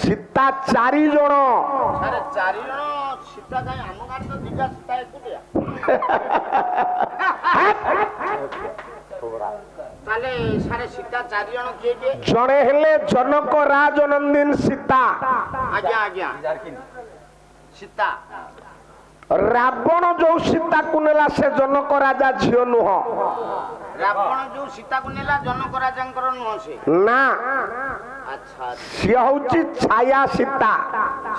ସୀତା 4 ଜଣ। ଜଣେ ହେଲେ ଜନକ ରାଜନନ୍ଦିନୀ ସୀତା। ଆଜ୍ଞା ଆଜ୍ଞା ସୀତା। ରାବଣ ଯୋଉ ସୀତାକୁ ନେଲା ସେ ଜନକ ରାଜା ଝିଅ ନୁହଁ। ରାବଣ ଯୋଉ ସୀତାକୁ ନେଲା ଜନକ ରାଜାଙ୍କର ନୁହଁ ସେ। ନା, ଆଚ୍ଛା ସିଏ ହଉଛି ଛାୟା ସୀତା।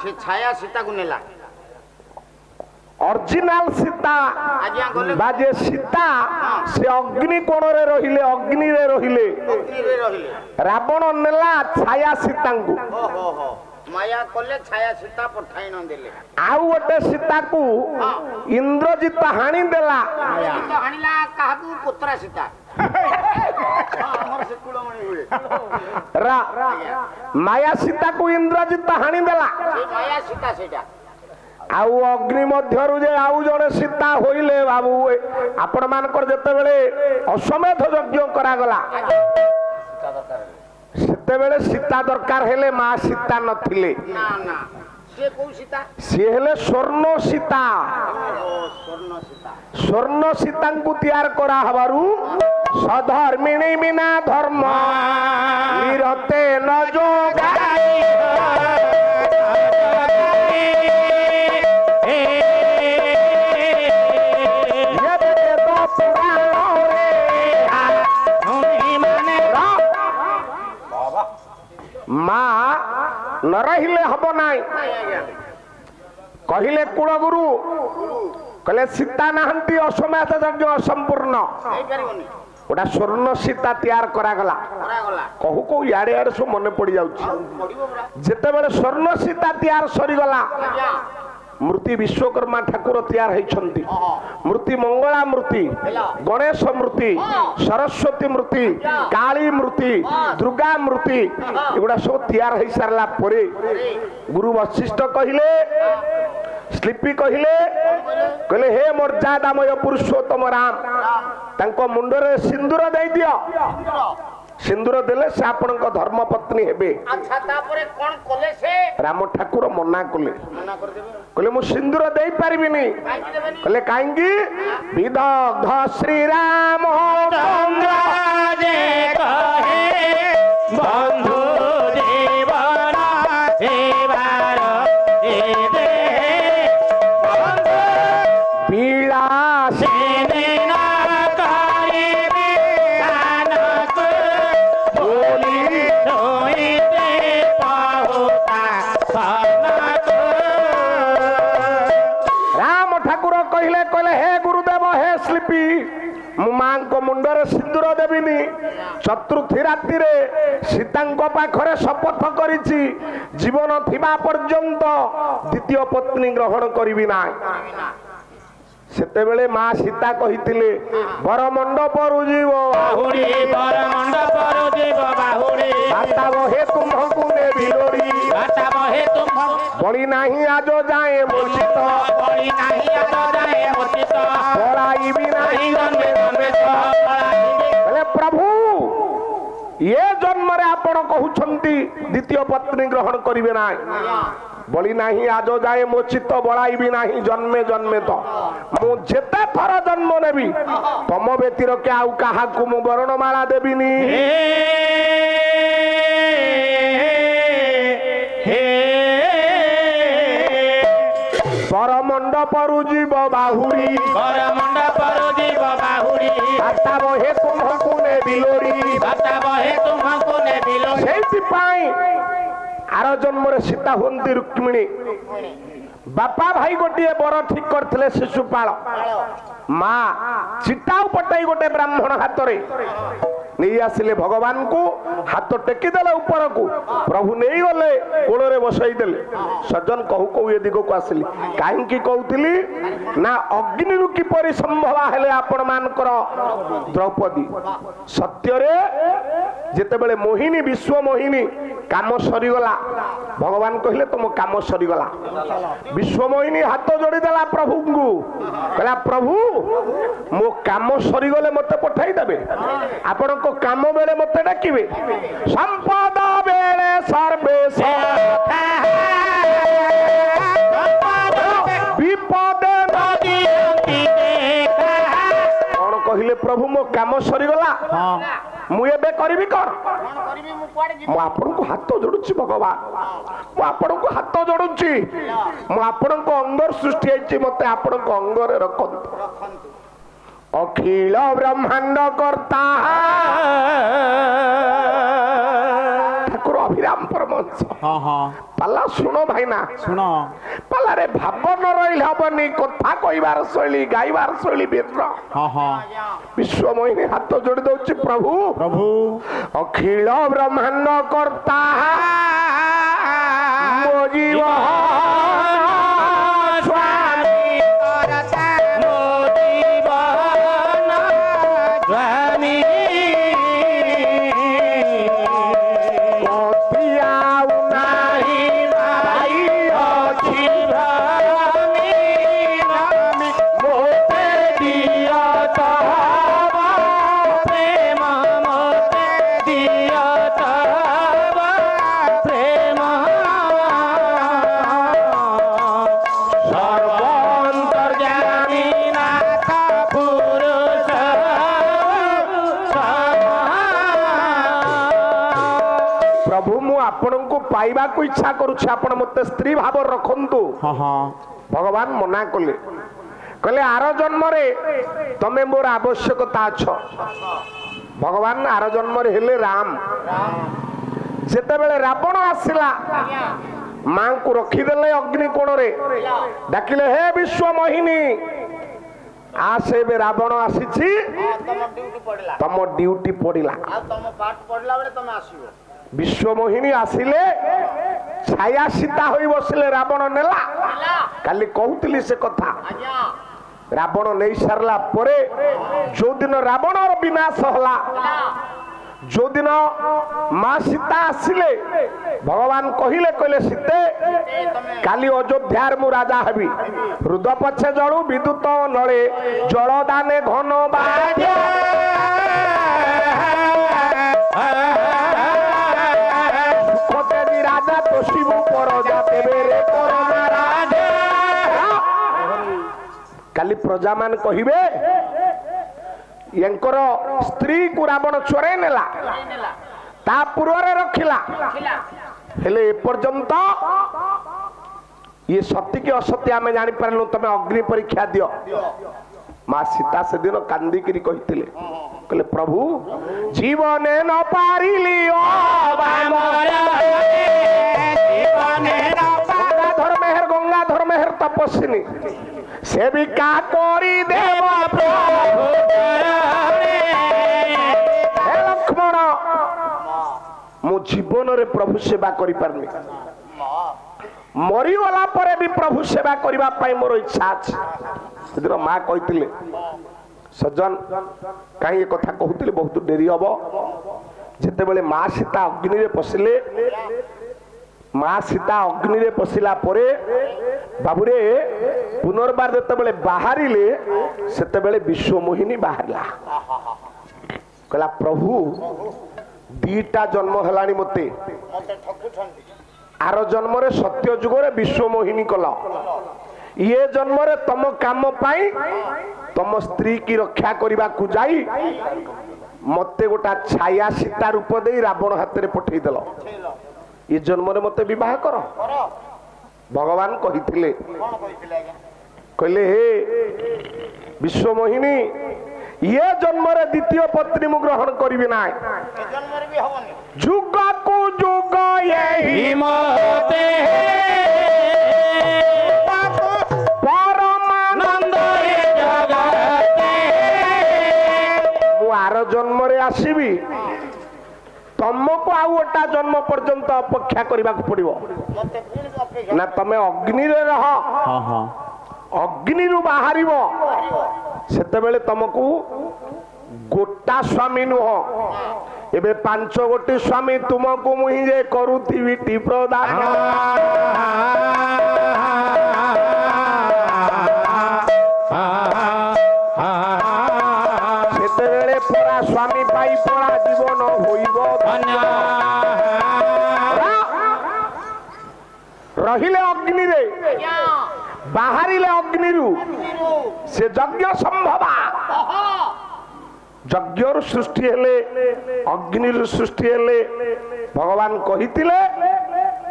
ସେ ଛାୟା ସୀତାକୁ ନେଲା। ଅରିଜିନାଲ ସୀତା ଆଜ୍ଞା ଗଲେ ବା ଯେ ସୀତା ସେ ଅଗ୍ନି କୋଣରେ ରହିଲେ, ଅଗ୍ନିରେ ରହିଲେ। ଅଗ୍ନିରେ ରହିଲେ। ରାବଣ ନେଲା ଛାୟା ସୀତାଙ୍କୁ। ଓହୋ ହୋ ମାୟା କଲେ ଛାୟା ସୀତା ପଠାଇ ନ ଦେଲେ। ଆଉ ଗୋଟେ ସୀତାକୁ ଇନ୍ଦ୍ରଜିତ ହାଣି ଦେଲା। ତ ହାଣିଲା କାହାକୁ? ପୁତ୍ରା ସୀତା। ଆମର ସେ କୁଳମଣି ହୁଏ। ମାୟା ସୀତାକୁ ଇନ୍ଦ୍ରଜିତ ହାଣି ଦେଲା। ସେ ମାୟା ସୀତା ସେଇଟା। ଆଉ ଅଗ୍ନି ମଧ୍ୟରୁ ଯେ ଆଉ ଜଣେ ସୀତା ହୋଇଲେ ବାବୁ, ଆପଣ ମାନଙ୍କର ଯେତେବେଳେ ଅଶ୍ୱମେଧ ଯଜ୍ଞ କରାଗଲା ସେତେବେଳେ ସୀତା ଦରକାର ହେଲେ ମା ସୀତା ନଥିଲେ। ନା ନା ସେ କୋଉ ସୀତା? ସିଏ ହେଲେ ସ୍ୱର୍ଣ୍ଣ ସୀତା। ସ୍ୱର୍ଣ୍ଣ ସୀତା। ସ୍ୱର୍ଣ୍ଣ ସୀତାଙ୍କୁ ତିଆର କରାହବାରୁ ସଧର୍ମିଣୀ ବିନା ଧର୍ମ ନିରତେ ନ ଯୋଗାଇ। ମା ନ ରହିଲେ ହବ ନାହିଁ। କହିଲେ କୁଳଗୁରୁ, କହିଲେ ସୀତା ନାହାନ୍ତି, ଅଶ୍ୱମେଧ ଯଜ୍ଞ ଅସମ୍ପୂର୍ଣ୍ଣ। ଗୋଟା ସ୍ୱର୍ଣ୍ଣ ସୀତା ତିଆର କରାଗଲା। କହୁ କହୁ ଇଆଡେ ଇଆଡେ ସବୁ ମନେ ପଡି ଯାଉଛି। ଯେତେବେଳେ ସ୍ୱର୍ଣ୍ଣ ସୀତା ତିଆର ସରିଗଲା, ମୂର୍ତ୍ତି ବିଶ୍ୱକର୍ମା ଠାକୁର ତିଆର ହେଇଛନ୍ତି। ମୂର୍ତ୍ତି ମଙ୍ଗଳା ମୂର୍ତ୍ତି, ଗଣେଶ ମୂର୍ତ୍ତି, ସରସ୍ୱତୀ ମୂର୍ତ୍ତି, କାଳୀ ମୂର୍ତ୍ତି, ଦୁର୍ଗା ମୂର୍ତ୍ତି ଏଗୁଡା ସବୁ ତିଆର ହେଇ ସାରିଲା ପରେ ଗୁରୁ ବଶିଷ୍ଠ କହିଲେ, ସ୍ଲିପି କହିଲେ, କହିଲେ ହେ ମର୍ଯ୍ୟାଦାମୟ ପୁରୁଷୋତ୍ତମ ରାମ, ତାଙ୍କ ମୁଣ୍ଡରେ ସିନ୍ଦୁର ଦେଇଦିଅ। ସିନ୍ଦୁର ଦେଲେ ସେ ଆପଣଙ୍କ ଧର୍ମ ପତ୍ନୀ ହେବେ। ରାମ ଠାକୁର ମନା କଲେ, କହିଲେ ମୁଁ ସିନ୍ଦୁର ଦେଇପାରିବିନି। କହିଲେ କାହିଁକି? ବିଦଗ୍ଧ ଶ୍ରୀରାମ ବନ୍ଧୁ ଜୀବନ ବିଳାସୀ କହିଲେ, କହିଲେ ହେ ଗୁରୁଦେବ, ହେ ସ୍ଲିପି, ମୁଁ ମାଙ୍କ ମୁଣ୍ଡରେ ସିନ୍ଦୁର ଦେବିନି। ଚତୁର୍ଥୀ ରାତିରେ ସୀତାଙ୍କ ପାଖରେ ଶପଥ କରିଛି ଜୀବନ ଥିବା ପର୍ଯ୍ୟନ୍ତ ଦ୍ୱିତୀୟ ପତ୍ନୀ ଗ୍ରହଣ କରିବି ନାହିଁ। ସେତେବେଳେ ମା ସୀତା କହିଥିଲେ, ବର ମଣ୍ଡପରୁ ଯିବ ବାହୁଡ଼ି, ବହେ ତୁମ୍ଭଙ୍କୁ ନେବି ଲୋଡ଼ି, ବଳି ନାହିଁ ଆଜ ଯାଏ ମୋଚିତ, ପଳାଇବି ନାହିଁ। ପ୍ରଭୁ ଏ ଜନ୍ମରେ ଆପଣ କହୁଛନ୍ତି ଦ୍ୱିତୀୟ ପତ୍ନୀ ଗ୍ରହଣ କରିବେ ନାହିଁ। ବଳି ନାହିଁ ଆଜ ଯାଏ ମୋଚିତ, ବଳାଇବି ନାହିଁ ଜନ୍ମେ ଜନ୍ମେ ତ। ମୁଁ ଯେତେ ଥର ଜନ୍ମ ନେବି ତମ ବ୍ୟତୀତ କେ ଆଉ କାହାକୁ ମୁଁ ବରଣମାଳା ଦେବିନି। ବରମଣ୍ଡପରୁ ଯିବ ବାହୁଡ଼ି, ବହେ ତୁମ୍ଭଙ୍କୁ ନେବି ଲୋଡ଼ି। ସେଇଥିପାଇଁ ଆର ଜନ୍ମରେ ସୀତା ହୁଅନ୍ତି ରୁକ୍ମିଣୀ। ବାପା ଭାଇ ଗୋଟିଏ ବର ଠିକ କରିଥିଲେ ଶିଶୁପାଳ। ମା ଚିଟାଉ ପଟାଇ ଗୋଟେ ବ୍ରାହ୍ମଣ ହାତରେ ନେଇ ଆସିଲେ ଭଗବାନଙ୍କୁ, ହାତ ଟେକିଦେଲେ ଉପରକୁ, ପ୍ରଭୁ ନେଇଗଲେ, କୋଳରେ ବସାଇ ଦେଲେ। ସଜ୍ଜନ କହୁ କହୁ ଏ ଦିଗକୁ ଆସିଲି। କାହିଁକି କହୁଥିଲି ନା ଅଗ୍ନିରୁ କିପରି ସମ୍ଭବ ହେଲେ ଆପଣ ମାନଙ୍କର ଦ୍ରୌପଦୀ। ସତ୍ୟରେ ଯେତେବେଳେ ମୋହିନୀ, ବିଶ୍ୱ ମୋହିନୀ କାମ ସରିଗଲା, ଭଗବାନ କହିଲେ ତମ କାମ ସରିଗଲା। ବିଶ୍ୱ ମୋହିନୀ ହାତ ଯୋଡ଼ିଦେଲା ପ୍ରଭୁଙ୍କୁ, କହିଲା ପ୍ରଭୁ ମୋ କାମ ସରିଗଲେ ମତେ ପଠାଇ ଦେବେ, ଆପଣଙ୍କ କାମ ବେଳେ ମତେ ଡାକିବେ। ସମ୍ପଦ ବେଳେ ସର୍ବେଶ ବିପଦେ କଣ କହିଲେ ପ୍ରଭୁ ମୋ କାମ ସରିଗଲା। ମୁଁ ଏବେ କରିବି କଣ? କଣ କରିବି ମୁଁ କୁଆଡେ ଯିବି? ମୁଁ ଆପଣଙ୍କୁ ହାତ ଯୋଡୁଛି ଭଗବାନ, ମୁଁ ଆପଣଙ୍କୁ ହାତ ଯୋଡୁଛି। ମୁଁ ଆପଣଙ୍କ ଅଙ୍ଗର ସୃଷ୍ଟି ହେଇଛି, ମତେ ଆପଣଙ୍କ ଅଙ୍ଗରେ ରଖନ୍ତୁ। ରଖନ୍ତୁ। ଅଖିଳ ବ୍ରହ୍ମାଣ୍ଡ କର୍ତ୍ତା ଠାକୁର ଅଭିରାମ ପରମହଂସ। ହଁ ହଁ ପାଲା ଶୁଣ ଭାଇନା, ଶୁଣ। ପାଲାରେ ଭାବ ନ ରହିଲେ ହବନି। କଥା କହିବାର ଶୈଳୀ, ଗାଇବାର ଶୈଳୀ ଭିନ୍ନ। ହଁ ହଁ ବିଶ୍ୱମୋହିନୀ ହାତ ଯୋଡି ଦଉଛି, ପ୍ରଭୁ ପ୍ରଭୁ ଅଖିଳ ବ୍ରହ୍ମାଣ୍ଡ କର୍ତ୍ତା ମୋ ଜୀବନ ସ୍ୱାମୀ ମୋ ଜୀବନ ସ୍ୱାମୀ ଗତି ଆଉ ନାହିଁ ଭାଇ ଅଛି ଭ୍ରମୀ ମୋତେ ଦିଅ ତବ ପ୍ରେମ, ମୋତେ ଦିଅ ତବ ପ୍ରେମ ସର୍ବଅନ୍ତର୍ଯାମୀ ନାଥ ପୁରୁଷ ପ୍ରଭୁ ମୁଁ ଆପଣଙ୍କୁ ପାଇବାକୁ ଇଚ୍ଛା କରୁଛି, ଆପଣ ମତେ ସ୍ତ୍ରୀ ଭାବରେ ରଖନ୍ତୁ। ହଁ ହଁ ଭଗବାନ ମନା କଲେ, କହିଲେ ଆର ଜନ୍ମରେ ତମେ ମୋର ଆବଶ୍ୟକତା ଅଛ। ଭଗବାନ ଆର ଜନ୍ମରେ ହେଲେ ରାମ। ଯେତେବେଳେ ରାବଣ ଆସିଲା, ମାଙ୍କୁ ରଖିଦେଲେ ଅଗ୍ନି କୋଣରେ, ଡାକିଲେ ହେ ବିଶ୍ୱମୋହିନୀ ଆସେ, ଏବେ ରାବଣ ଆସିଛି, ତମ ଡ୍ୟୁଟି ପଡିଲା। ତମ ଡ୍ୟୁଟି ପଡିଲା। ଆଉ ତମ ପାଠ ପଢିଲା ବେଳେ ତମେ ଆସିବ। ବିଶ୍ୱମୋହିନୀ ଆସିଲେ, ଛାୟା ସୀତା ହୋଇ ବସିଲେ, ରାବଣ ନେଲା। କାଲି କହୁଥିଲି ସେ କଥା। ଆଜ୍ଞା। ରାବଣ ନେଇ ସାରିଲା ପରେ ଯୋଉଦିନ ରାବଣର ବିନାଶ ହେଲା, ଯୋଉଦିନ ମା ସୀତା ଆସିଲେ, ଭଗବାନ କହିଲେ, କହିଲେ ସୀତେ କାଲି ଅଯୋଧ୍ୟାରେ ମୁଁ ରାଜା ହେବି। ହୃଦ ପଛେ ଜଳୁ ବିଦ୍ୟୁତ ନଳେ, ଜଳଦାନେ ଘନ ବାଜେ। ସୁଖଦେବୀ ରାଜା ତୋଷିବୁ ପରଜା ତେବେ ରେ କରମା ରାଜା। କାଲି ପ୍ରଜା ମାନେ କହିବେ ୟାଙ୍କର ସ୍ତ୍ରୀ କୁ ରାବଣ ଚୋରେଇ ନେଲା, ତା ପୂର୍ବରେ ରଖିଲା, ହେଲେ ଏପର୍ଯ୍ୟନ୍ତ ଇଏ ସତ୍ୟ କି ଅସତ୍ୟ ଆମେ ଜାଣିପାରିଲୁ, ତମେ ଅଗ୍ନି ପରୀକ୍ଷା ଦିଅ। ମା ସୀତା ସେଦିନ କାନ୍ଦିକିରି କହିଥିଲେ, କହିଲେ ପ୍ରଭୁ ଜୀବନେ ନ ପାରିଲି ଗଙ୍ଗାଧର ମେହେର ତପସ୍ୱିନୀ ସେବିକା କରି ଦେବ ପ୍ରଭୁ। ହେ ଲକ୍ଷ୍ମଣ, ମୁଁ ଜୀବନରେ ପ୍ରଭୁ ସେବା କରିପାରୁନି, ମରିଗଲା ପରେ ବି ପ୍ରଭୁ ସେବା କରିବା ପାଇଁ ମୋର ଇଚ୍ଛା ଅଛି। ସେଦିନ ମା କହିଥିଲେ, ସଜ୍ଜନ କାହିଁ ଏ କଥା କହୁଥିଲେ, ବହୁତ ଡେରି ହବ। ଯେତେବେଳେ ମା ସୀତା ଅଗ୍ନିରେ ପଶିଲେ, ମା ସୀତା ଅଗ୍ନିରେ ପଶିଲା ପରେ ବାବୁରେ ପୁନର୍ବାର ଯେତେବେଳେ ବାହାରିଲେ, ସେତେବେଳେ ବିଶ୍ୱମୋହିନୀ ବାହାରିଲା। କହିଲା ପ୍ରଭୁ ଦିଟା ଜନ୍ମ ହେଲାଣି ମତେ, ଆର ଜନ୍ମରେ ସତ୍ୟ ଯୁଗରେ ବିଶ୍ୱମୋହିନୀ କଲ, ଇଏ ଜନ୍ମରେ ତମ କାମ ପାଇଁ ତମ ସ୍ତ୍ରୀ କି ରକ୍ଷା କରିବାକୁ ଯାଇ ମତେ ଗୋଟା ଛାୟା ସୀତା ରୂପ ଦେଇ ରାବଣ ହାତରେ ପଠେଇଦେଲ। ଏ ଜନ୍ମରେ ମତେ ବିବାହ କର। ଭଗବାନ କହିଥିଲେ, କହିଲେ ହେ ବିଶ୍ୱମୋହିନୀ, ଇଏ ଜନ୍ମରେ ଦ୍ୱିତୀୟ ପତ୍ନୀ ମୁଁ ଗ୍ରହଣ କରିବି ନାହିଁ। ଯୁଗକୁ ଯୁଗ ଏହି ମୋତେ ପରମାନନ୍ଦ ଏ ଜଗତେ। ମୁଁ ଆର ଜନ୍ମରେ ଆସିବି, ତମକୁ ଆଉ ଗୋଟା ଜନ୍ମ ପର୍ଯ୍ୟନ୍ତ ଅପେକ୍ଷା କରିବାକୁ ପଡିବ। ନା ତମେ ଅଗ୍ନିରେ ରହ, ହଁ ହଁ ଅଗ୍ନିରୁ ବାହାରିବ, ସେତେବେଳେ ତମକୁ ଗୋଟା ସ୍ୱାମୀ ନୁହଁ, ଏବେ 5 ଗୋଟି ସ୍ୱାମୀ ତୁମକୁ ମୁହିଁ ଯେ କରୁଥିବି ଟି ପ୍ରଦାନ। ସେତେବେଳେ ପରା ସ୍ୱାମୀ ପାଇ ପରା ଜୀବନ ହୋଇବ ଧନ୍ୟ। ରହିଲେ ଅଗ୍ନିରେ, ବାହାରିଲେ ଅଗ୍ନିରୁ, ସେ ଯଜ୍ଞ ସମ୍ଭବା यज्ञ सृष्टि हेले अग्नि सृष्टि हेले भगवान कहितिले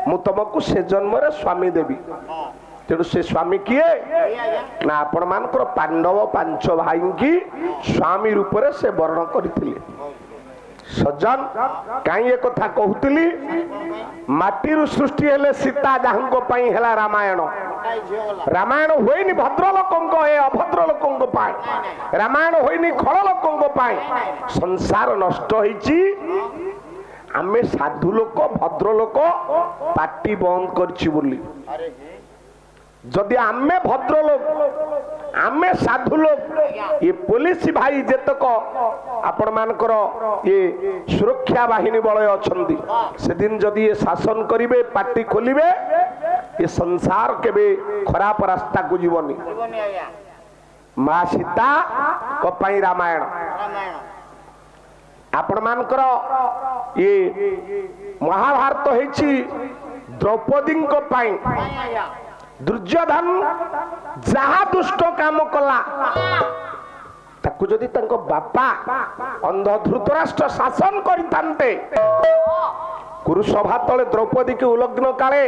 मु तुमको से जन्म रे स्वामी देवी तेणु से स्वामी किए ना आपण मानकर पांडव पांच भाई की स्वामी रूप से वर्ण करथिले सज्जन कहीं एक कथा कहूली माटी सृष्टि हेले सीता जहाँ हेला रामायण रामायण होइनी भद्र लोकों अभद्र लोकों रामायण होइनी खल लोकों संसार नष्ट होइची आमे साधु लोक भद्र लोक पार्टी बंद करछि बोली जदि आमे भद्र लोक आमे साधु लोक ये पुलिस भाई जेतक आपण मानकर ये सुरक्षा बाहिनी बलय अछंती से दिन जदि ये शासन करिवे पार्टी खोलिवे ये संसार केबे खराब रास्ता को जीवनी मां सीता को पई रामायण आपण मानकर ये महाभारत हेछि द्रौपदी को पई दुर्योधन जहा दुष्ट काम कला ताकू जदि तंको बापा अंध धृतराष्ट्र शासन करितांते कुरुसभा तले द्रौपदी के उलग्न काले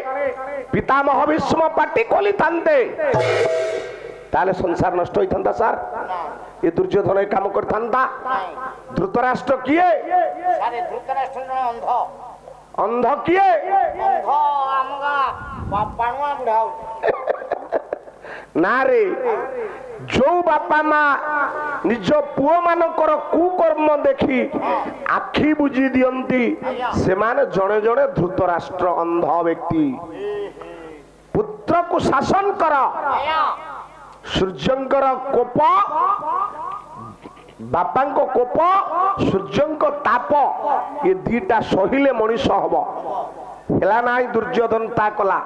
पितामह भीष्म पाटी खोली थांते ताले संसार नष्ट होइथांता सर ये दुर्योधन काम करथांता धृतराष्ट्र किए सारे धृतराष्ट्र अंध अंध किए अंध आमगा पाणुआ बुढ़ाऊ ना रे जो बापा माँ निज पुओ मानकर कुकर्म देखी आखि बुझी दियंती से माने जड़े जड़े धृतराष्ट्र अंध व्यक्ति पुत्र को शासन कर सूर्यंकर कोप बापा कोप सूर्यंक ताप ये दीटा सहिले मनीष हम हेला नाई दुर्योधन ता कला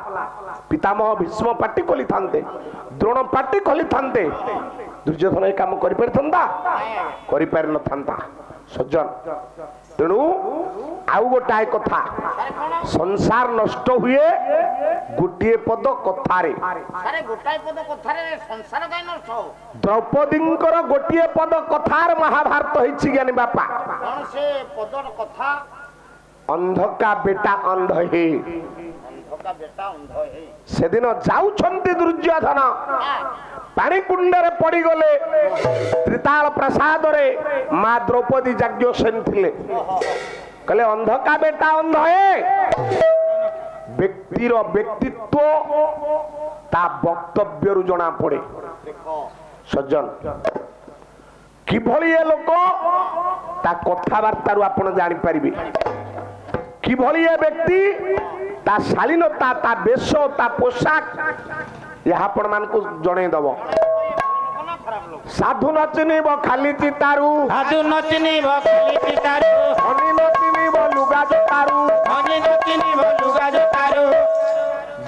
पितामह भीष्म पाटी खोली थांते द्रोण पाटी खोली थांते दुर्योधन ये काम करि परथंता करि पार न थांता सज्जन तेणु आउ गोटाए कथा संसार नष्ट हुए गोटे पद कथारे सारे गोटाए पद कथारे संसार काई नष्ट हो द्रौपदींकर गोटे पद कथार महाभारत होइछि ज्ञानी बापा कौन से पदर कथा अंध का बेटा अंध है अंध का बेटा अंध है से दिन जाउछंती दुर्योधन पानी कुंडरे पड़ी गले त्रिताल प्रसाद रे मां द्रौपदी यज्ञसेन थिले कहले अंध का बेटा अंध है व्यक्तिर व्यक्तित्व ता वक्तव्य रु जना पड़े सज्जन किभली ए लोक ता कथावार्ता रु आपण जानि परिबे किभली ए व्यक्ति ता शालीनता ता वेश ता पोशाक यह आपण मान को जणे दब साधु न चिन्हिब खाली चितारू साधु न चिन्हिब खाली चितारू धनी न चिन्हिब लुगा जोतारू धनी न चिन्हिब लुगा जोतारू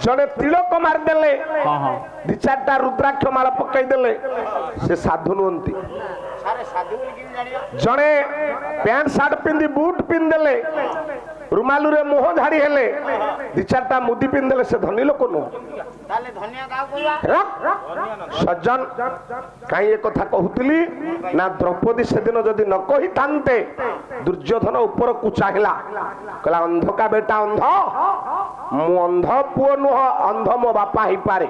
जने तिलक मार देले दि चारटा रुद्राक्ष माला पकाई देले से साधु नहंती सारे साधु बोली कि जानियो जने पैंट शर्ट पिंदी बूट पिन देले रुमालू रे मोह झाड़ी हेले दि चारटा मुदी पिन देले से धनी लोक नो ताले धनिया गाव कइवा सज्जन कहीं एक कथा कहूली ना द्रौपदी से दिन जदि न कही थांते दुर्योधन ऊपर को चाहिला कहला अंध का बेटा अंध मु अंध पुओ नुह अंध मो बापा ही पारे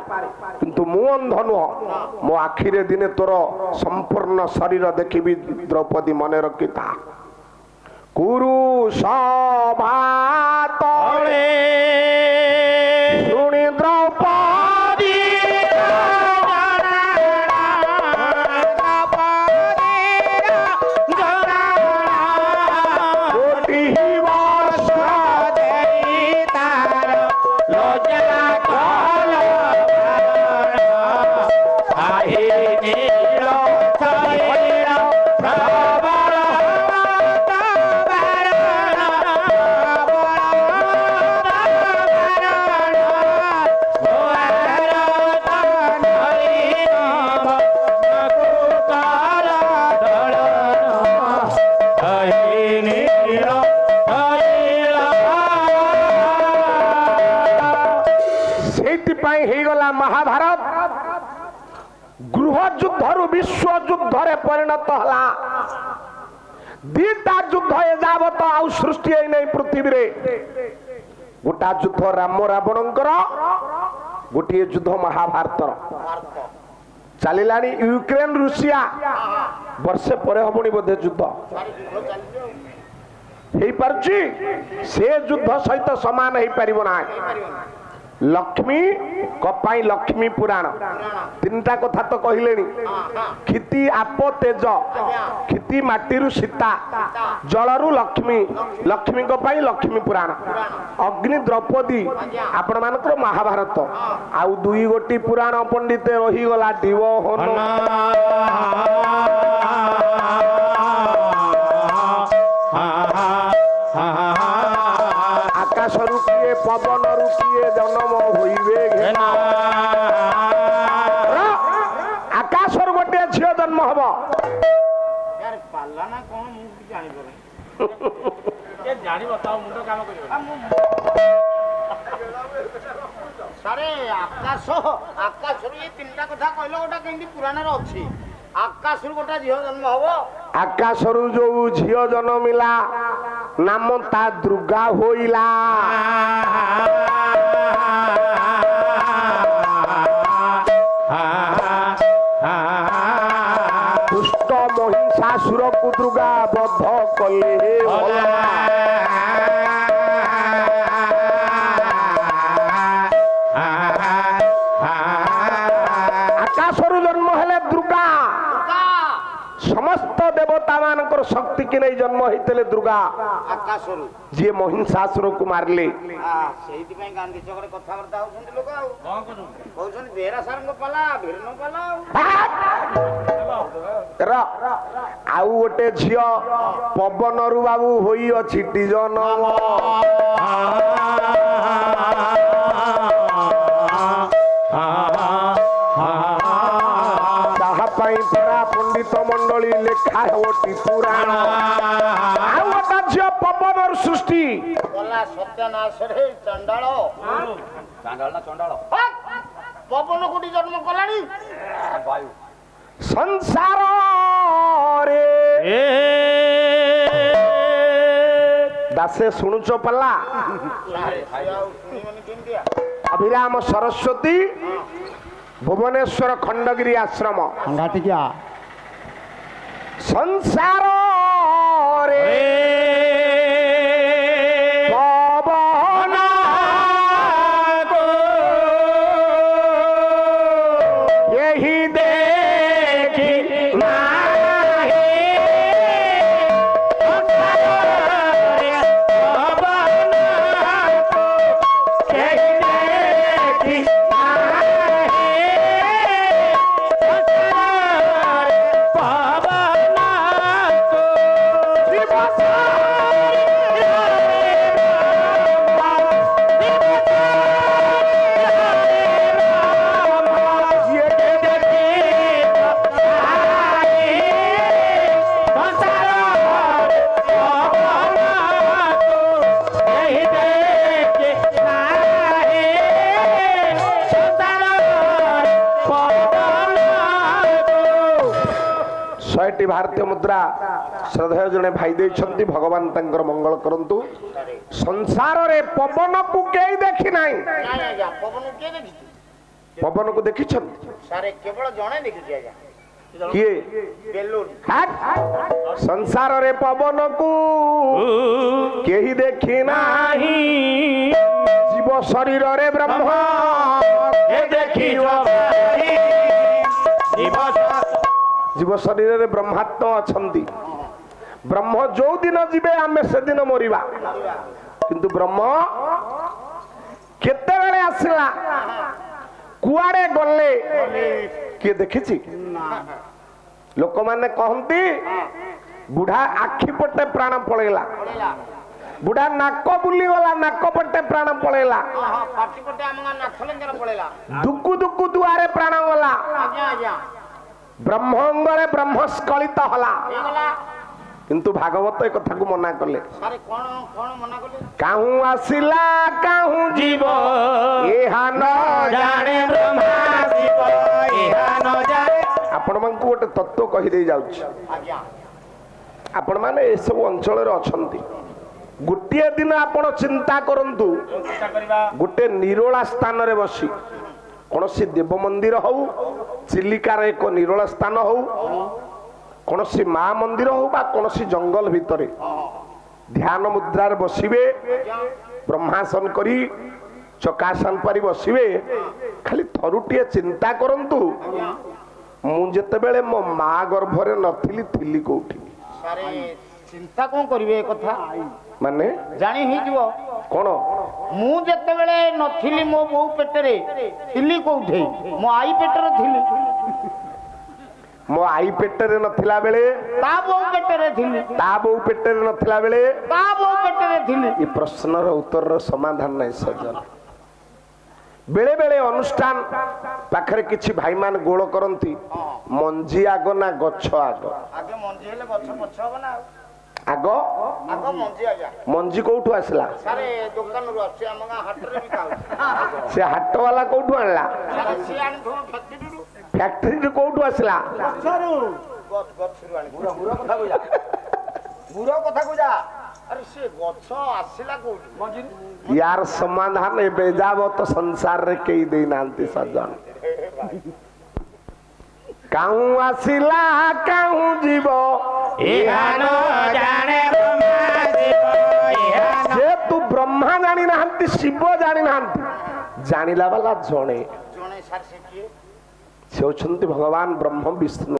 किंतु मु अंध नुह मो आखिरे दिने तोर संपूर्ण शरीर देखिबी द्रौपदी मने रखी था कुरु सभा तले शुणी द्रौपदी महाभारत गृह युद्ध विश्व युद्ध परिणत हला ଦିଟା ଯୁଦ୍ଧ ଏ ଯାବତ ଆଉ ସୃଷ୍ଟି ହେଇନାହିଁ ପୃଥିବୀରେ। ଗୋଟା ଯୁଦ୍ଧ ରାମ ରାବଣଙ୍କର, ଗୋଟିଏ ଯୁଦ୍ଧ ମହାଭାରତର ଚାଲିଲାଣି। ୟୁକ୍ରେନ ରୁଷିଆ ବର୍ଷେ ପରେ ହବଣି ବୋଧେ ଯୁଦ୍ଧ ହେଇପାରୁଛି। ସେ ଯୁଦ୍ଧ ସହିତ ସମାନ ହେଇପାରିବ ନାହିଁ। ଲକ୍ଷ୍ମୀ କପାଇଁ ଲକ୍ଷ୍ମୀ ପୁରାଣ ତିନିଟା କଥା ତ କହିଲେଣି। କ୍ଷିତି ଆପ ତେଜ, କ୍ଷିତି ମାଟିରୁ ସୀତା, ଜଳରୁ ଲକ୍ଷ୍ମୀ, ଲକ୍ଷ୍ମୀଙ୍କ ପାଇଁ ଲକ୍ଷ୍ମୀ ପୁରାଣ। ଅଗ୍ନି ଦ୍ରୌପଦୀ ଆପଣ ମାନଙ୍କର ମହାଭାରତ। ଆଉ ଦୁଇ ଗୋଟି ପୁରାଣ ପଣ୍ଡିତ ରହିଗଲା ଦିବ ହନ। ଆକାଶରୁ କିଏ ପବନରୁ କିଏ ଜନ୍ମ ହୋଇବେ ଘେନା। ଆକାଶରୁ ଗୋଟିଏ ଝିଅ ଜନ୍ମ ହବ। ପାଲା ନା କଣ ମୁଁ କିଛି ଜାଣିପାରୁନି। ସାରେ ଆକାଶରୁ ଏ ତିନିଟା କଥା କହିଲ, ଗୋଟା କେମିତି ପୁରାଣରେ ଅଛି। ଆକାଶରୁ ଗୋଟା ଝିଅ ଜନ୍ମ ହବ। ଆକାଶରୁ ଯୋଉ ଝିଅ ଜନ୍ମିଲା ନାମ ତା ଦୁର୍ଗା ହୋଇଲା। ଦୁଷ୍ଟ ମହିଷାସୁରକୁ ଦୁର୍ଗା ବଧ କଲେ। ଆକାଶରୁ ଜନ୍ମ ହେଲେ ଦୁର୍ଗା। ସମସ୍ତ ଦେବତା ମାନଙ୍କର ଶକ୍ତି କି ନେଇ ଜନ୍ମ ହେଇଥିଲେ ଦୁର୍ଗା। ଆକାଶରୁ ଯିଏ ମହିଷାସୁରକୁ ମାରିଲେ। ସେଇଥିପାଇଁ ଗାନ୍ଧୀ ଚକରେ କଥାବାର୍ତ୍ତା ହଉଛନ୍ତି ଲୋକ। ଆଉ କହୁଛନ୍ତି ବେହେରା ସାରଙ୍କ ପାଲା, ଭିନ୍ନ ପାଲା। ଆଉ ଗୋଟେ ଝିଅ ପବନରୁ ବାବୁ ହୋଇଅଛି ଜନ। ତାହା ପାଇଁ ପରା ପଣ୍ଡିତ ମଣ୍ଡଳୀ ଲେଖା ହେବ ପୁରାଣ। ଆଉ ଗୋଟେ ଝିଅ ପବନର ସୃଷ୍ଟି ଗଲା ସତ୍ୟନାଶରେ ଚଣ୍ଡାଳ। ପବନ କୋଟି ଜନ୍ମ କଲାଣି ସଂସାରରେ। ଦାସେ ଶୁଣୁଛ ପାଲା? ଅଭିରାମ ସରସ୍ୱତୀ ଭୁବନେଶ୍ୱର ଖଣ୍ଡଗିରି ଆଶ୍ରମ। ସଂସାରରେ ପବନ ଏହି ଦେଖି ନାହିଁ। भारतीय मुद्रा श्रद्धेय जने भाई देइछंती भगवान तंकर मंगल करंतु। संसार रे पवन को केई देखि नाही। पवन के देखि? पवन को देखि छन सारे केवल जणे देखि आजा। किए? बेलून। संसार रे पवन को केही देखि नाही। जीव शरीर रे ब्रह्म के देखियो। जीव शरीर रे ब्रह्मात्मा अछंती। ब्रह्म जो दिन जीवे आमे से दिन मरिबा, किंतु ब्रह्म केते बेले आसिला कुआडे गले के देखिछि? लोक माने कहंती बुढ़ा आखि पटे प्राण पळेला, बुढ़ा नाक बुली गला नाक पटे प्राण पळेला, पाटी पटे आमगा नाथलेंगर पळेला, दुकु दुकु दुआरे प्राण गला। आज्ञा आज्ञा ब्रह्म अंगरे ब्रह्म स्खलित हला, किंतु भागवत ए कथा को मना कले। सारे कोन कोन मना कले? काहू आसिला काहू जीव एहा न जाने ब्रह्मा जीव एहा न जाने। आपण मानकु गोटे तत्व कहि दे जाउछ। आज्ञा आपण माने एसबु अंचल अछंती गोटे दिन आपण चिंता करंतु गोटे निरोला स्थान रे बसी कौन सी देव मंदिर हो चिलिकार एक निरोला स्थान हो कौन सी माँ मंदिर हो बा कौन सी जंगल भितर ध्यान मुद्रार बसिबे ब्रह्मासन करी चकासन परी बसिबे खाली थरुटिए चिंता करंतु मु जेतेबेले मो माँ गर्भरे नथिली थिली कोठी सारे चिंता कौन करिवे कथा माने जानी ही जीवो कौन मु जेतेबेले नथिली मो बहू पेटरे थिली कोठे मो आई पेटरे थिली मो आई पेटरे नथिला बेले ता बहू पेटरे थिली ता बहु पेटरे नथिला बेले ता बहू पेटरे थिली ये प्रश्नर उत्तर समाधान नहीं सजन बेले बेले अनुष्ठान पाखरे किछि भाई मान गोल करंती मंजी आगो ना गच्छ आगो आगे मंजी हेले गच्छ पछ हो ना आगो आगो मंजी आजा मंजी कोठु आसला सारे दुकान रु आछे हम हाट रे भी खाउ से हाट वाला कोठु आनला सारे सी आनी थो फैक्ट्री रु फैक्ट्री रे कोठु आसला गच्छरु गच्छरु आनी बुरा कथा बुझा बुरा कथा बुझा अरे से गच्छ आसिला कोठी मंजी यार समाधान ए बेजाब तो संसार रे केई देई नांती सजन काऊ आसिला काऊ जीवो इहानो जाने ब्रह्मा शिव इहानो से तू ब्रह्मा जानी नांती शिव जानी नांती जानिला वाला जणे जणे सार से किए से होछंती भगवान ब्रह्म विष्णु